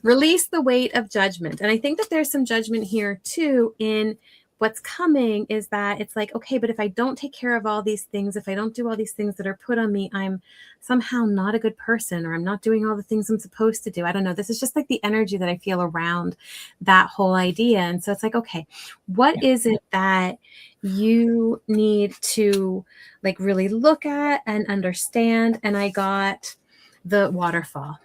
Speaker 2: Release the weight of judgment. And I think that there's some judgment here too in what's coming is that it's like, okay, but if I don't take care of all these things, if I don't do all these things that are put on me, I'm somehow not a good person or I'm not doing all the things I'm supposed to do. I don't know. This is just like the energy that I feel around that whole idea. And so it's like, okay, what is it that you need to like really look at and understand? And I got the waterfall.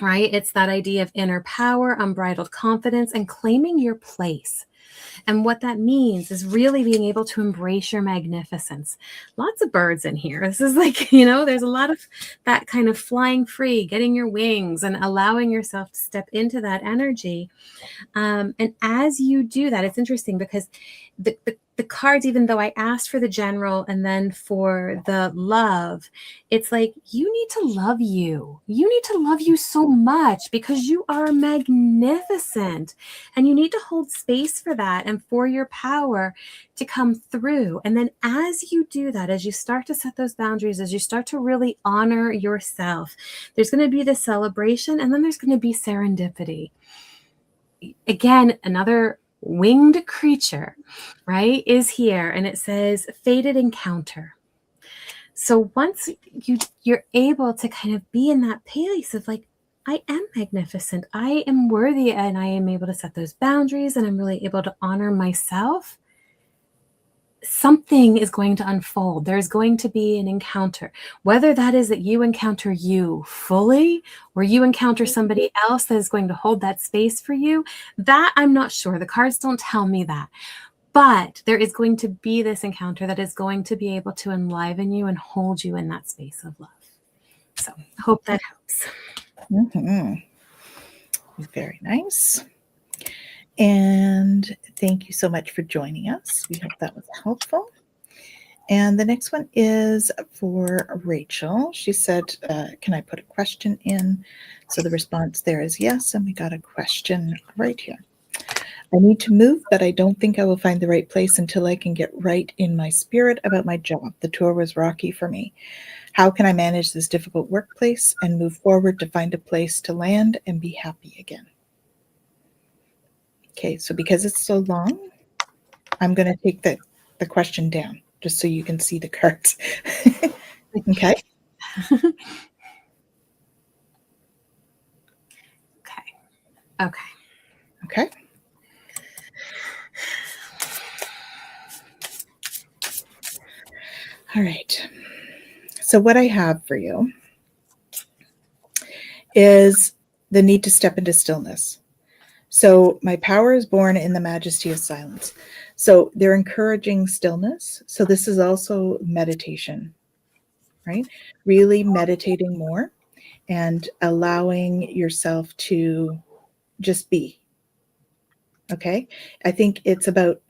Speaker 2: Right? It's that idea of inner power, unbridled confidence, and claiming your place. And what that means is really being able to embrace your magnificence. Lots of birds in here. This is like, you know, there's a lot of that kind of flying free, getting your wings and allowing yourself to step into that energy. And as you do that, it's interesting because the cards, even though I asked for the general and then for the love, it's like, you need to love you. You need to love you so much because you are magnificent and you need to hold space for that and for your power to come through. And then as you do that, as you start to set those boundaries, as you start to really honor yourself, there's going to be this celebration and then there's going to be serendipity. Again, another winged creature, right, is here. And it says fated encounter. So once you're able to kind of be in that place of like, I am magnificent, I am worthy, and I am able to set those boundaries and I'm really able to honor myself, something is going to unfold. There's going to be an encounter, whether that is that you encounter you fully or you encounter somebody else that is going to hold that space for you. That I'm not sure. The cards don't tell me that. But there is going to be this encounter that is going to be able to enliven you and hold you in that space of love. So I hope that helps.
Speaker 1: Mm-hmm. Very nice. And thank you so much for joining us. We hope that was helpful. And the next one is for Rachel. She said, can I put a question in? So the response there is yes. And we got a question right here. I need to move, but I don't think I will find the right place until I can get right in my spirit about my job. The tour was rocky for me. How can I manage this difficult workplace and move forward to find a place to land and be happy again? Okay, so because it's so long, I'm going to take the question down just so you can see the cards. Okay. Okay. All right. So what I have for you is the need to step into stillness. So my power is born in the majesty of silence. So they're encouraging stillness. So this is also meditation, right? Really meditating more and allowing yourself to just be. Okay. I think it's about,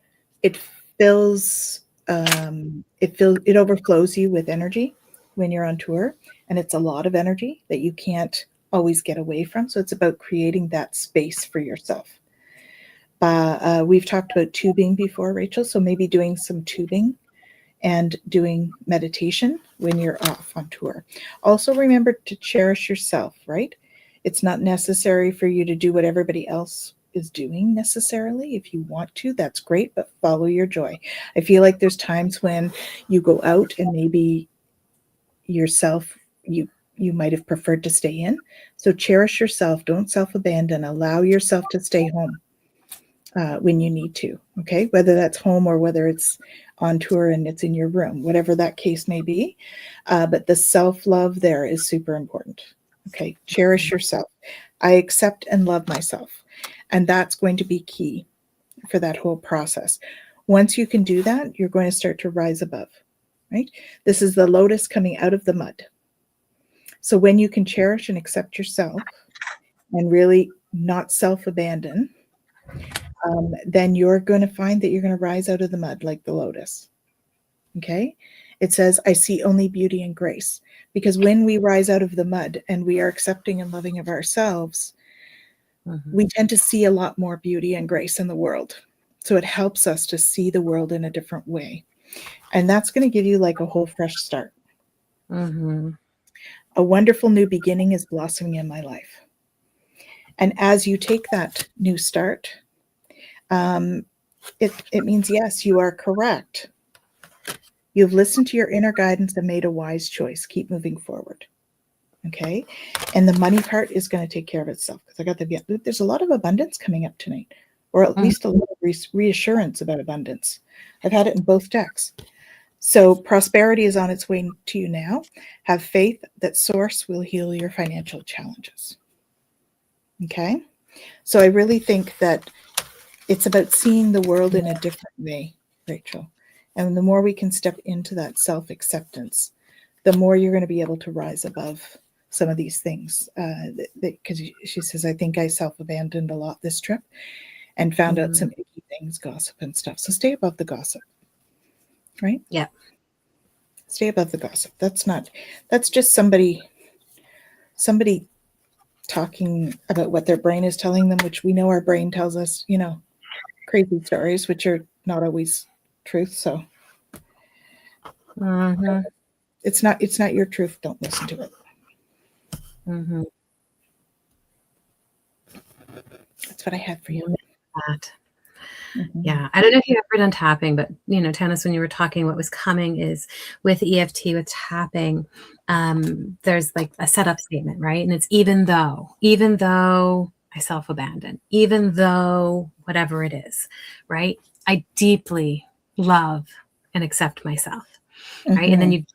Speaker 1: it fills, it overflows you with energy when you're on tour, and it's a lot of energy that you can't always get away from. So it's about creating that space for yourself. We've talked about tubing before, Rachel. So maybe doing some tubing and doing meditation when you're off on tour. Also remember to cherish yourself, right? It's not necessary for you to do what everybody else is doing necessarily. If you want to, that's great, but follow your joy. I feel like there's times when you go out and maybe yourself, you might have preferred to stay in. So cherish yourself. Don't self-abandon. Allow yourself to stay home when you need to, okay? Whether that's home or whether it's on tour and it's in your room, whatever that case may be. But the self-love there is super important, okay? Cherish yourself. I accept and love myself. And that's going to be key for that whole process. Once you can do that, you're going to start to rise above, right? This is the lotus coming out of the mud. So when you can cherish and accept yourself and really not self-abandon, then you're going to find that you're going to rise out of the mud like the lotus. Okay? It says, I see only beauty and grace. Because when we rise out of the mud and we are accepting and loving of ourselves, we tend to see a lot more beauty and grace in the world. So it helps us to see the world in a different way. And that's going to give you like a whole fresh start. A wonderful new beginning is blossoming in my life. And as you take that new start, it means, yes, you are correct. You've listened to your inner guidance and made a wise choice. Keep moving forward. Okay. And the money part is going to take care of itself, because there's a lot of abundance coming up tonight, or at least a little reassurance about abundance. I've had it in both decks. So prosperity is on its way to you now. Have faith that Source will heal your financial challenges. Okay. So I really think that it's about seeing the world in a different way, Rachel. And the more we can step into that self-acceptance, the more you're going to be able to rise above some of these things. Because she says, I think I self-abandoned a lot this trip and found out some icky things, gossip and stuff. So stay above the gossip, right?
Speaker 2: Yeah.
Speaker 1: Stay above the gossip. That's just somebody talking about what their brain is telling them, which we know our brain tells us, crazy stories, which are not always truth. So it's not your truth. Don't listen to it. That's what I had for you.
Speaker 2: Yeah, I don't know if you've ever done tapping, but Tanys, when you were talking, what was coming is with EFT, with tapping, there's like a setup statement, right? And it's even though I self-abandon, even though whatever it is, right? I deeply love and accept myself, right? And then you go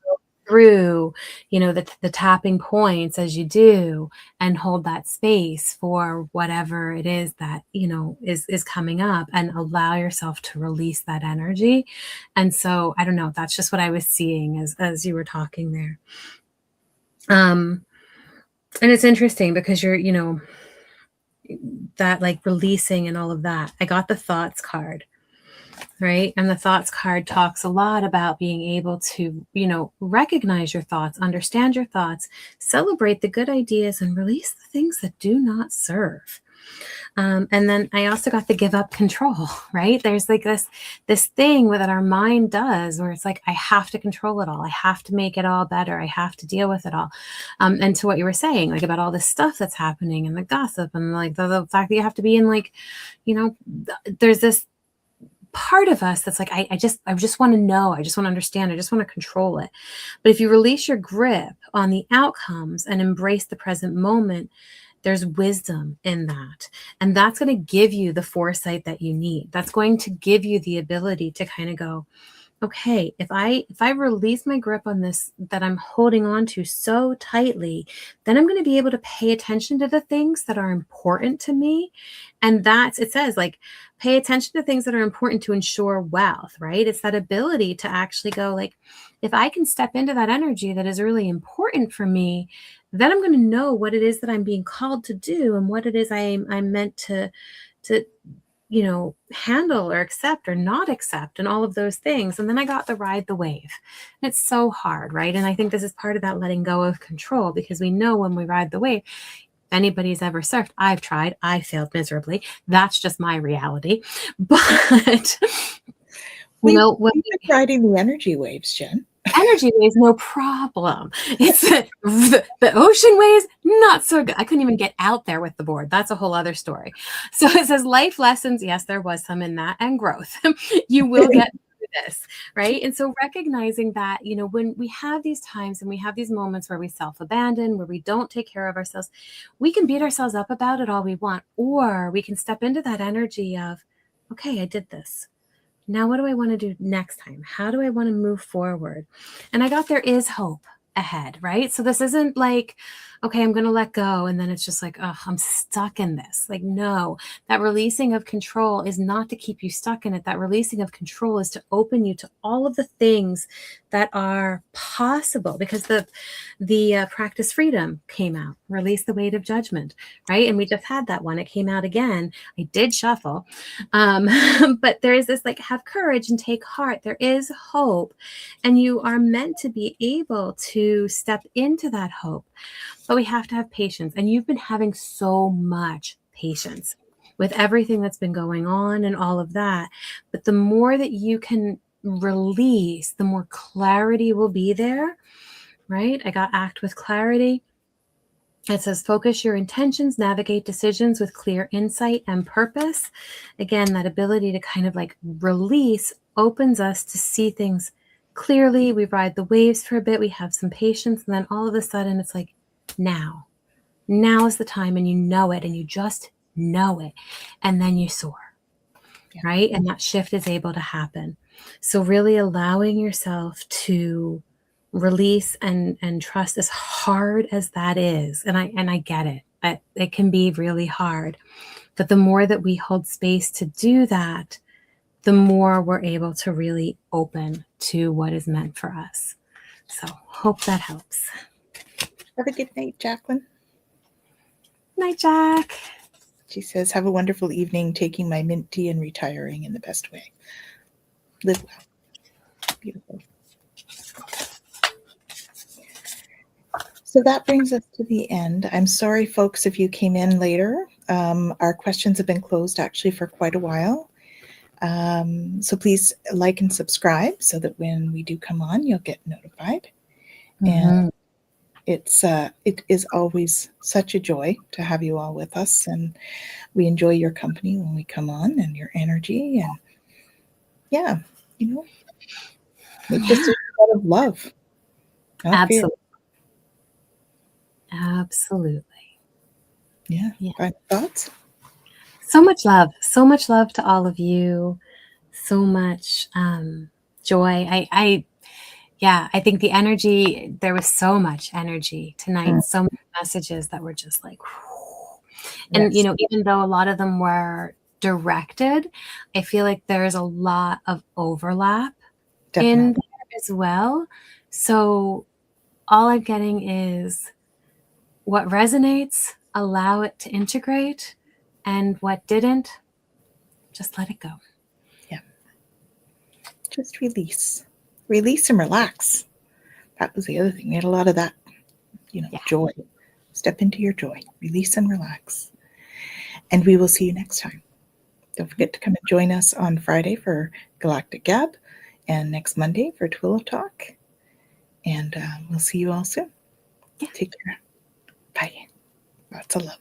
Speaker 2: through, the tapping points as you do, and hold that space for whatever it is that, is coming up, and allow yourself to release that energy. And so, I don't know, that's just what I was seeing as you were talking there. And it's interesting because you're, that like releasing and all of that. I got the thoughts card. Right. And the thoughts card talks a lot about being able to, recognize your thoughts, understand your thoughts, celebrate the good ideas, and release the things that do not serve. And then I also got the give up control, right? There's like this thing that our mind does where it's like, I have to control it all. I have to make it all better. I have to deal with it all. And to what you were saying, like about all this stuff that's happening and the gossip and like the fact that you have to be in like, there's this part of us that's like, I just want to know, I just want to understand, I just want to control it. But if you release your grip on the outcomes and embrace the present moment, there's wisdom in that. And that's going to give you the foresight that you need. That's going to give you the ability to kind of go, okay, if I release my grip on this that I'm holding on to so tightly, then I'm going to be able to pay attention to the things that are important to me. And it says like, pay attention to things that are important to ensure wealth, right? It's that ability to actually go like, if I can step into that energy that is really important for me, then I'm going to know what it is that I'm being called to do and what it is I'm meant to handle or accept or not accept and all of those things. And then I got to ride the wave. And it's so hard, right? And I think this is part of that letting go of control, because we know when we ride the wave, if anybody's ever surfed, I've tried, I failed miserably. That's just my reality. But
Speaker 1: we've been riding the energy waves, Jen.
Speaker 2: Energy waves, no problem. It's the ocean waves, not so good. I couldn't even get out there with the board. That's a whole other story. So it says life lessons. Yes, there was some in that, and growth. You will get through this, right? And so recognizing that, when we have these times and we have these moments where we self-abandon, where we don't take care of ourselves, we can beat ourselves up about it all we want, or we can step into that energy of, okay, I did this. Now, what do I want to do next time? How do I want to move forward? And I got there is hope ahead, right? So this isn't like, okay, I'm going to let go. And then it's just like, oh, I'm stuck in this. Like, no, that releasing of control is not to keep you stuck in it. That releasing of control is to open you to all of the things that are possible, because the practice freedom came out, release the weight of judgment, right? And we just had that one. It came out again. I did shuffle. But there is this like, have courage and take heart. There is hope. And you are meant to be able to step into that hope. But we have to have patience. And you've been having so much patience with everything that's been going on and all of that. But the more that you can release, the more clarity will be there, right? I got act with clarity. It says, focus your intentions, navigate decisions with clear insight and purpose. Again, that ability to kind of like release opens us to see things clearly. We ride the waves for a bit. We have some patience. And then all of a sudden it's like, now is the time, and you know it, and you just know it. And then you soar, right? And that shift is able to happen. So really allowing yourself to release and trust, as hard as that is. And I get it. It can be really hard. But the more that we hold space to do that, the more we're able to really open to what is meant for us. So hope that helps.
Speaker 1: Have a good night, Jacqueline.
Speaker 2: Night, Jack.
Speaker 1: She says, have a wonderful evening, taking my mint tea and retiring in the best way. Live well. Beautiful. So that brings us to the end. I'm sorry, folks, if you came in later. Our questions have been closed actually for quite a while. So please like and subscribe so that when we do come on, you'll get notified. And it is always such a joy to have you all with us, and we enjoy your company when we come on, and your energy, and it's just a lot of love.
Speaker 2: Absolutely. Absolutely.
Speaker 1: Yeah. Final thoughts?
Speaker 2: So much love to all of you. So much joy. I think the energy, there was so much energy tonight, so many messages that were just like, whew. And, even though a lot of them were directed, I feel like there's a lot of overlap in there as well. So all I'm getting is what resonates, allow it to integrate, and what didn't, just let it go.
Speaker 1: Yeah. Just release. Release and relax. That was the other thing. We had a lot of that, joy. Step into your joy. Release and relax. And we will see you next time. Don't forget to come and join us on Friday for Galactic Gab, and next Monday for Twillo Talk. And we'll see you all soon.
Speaker 2: Yeah.
Speaker 1: Take care. Bye. Lots of love.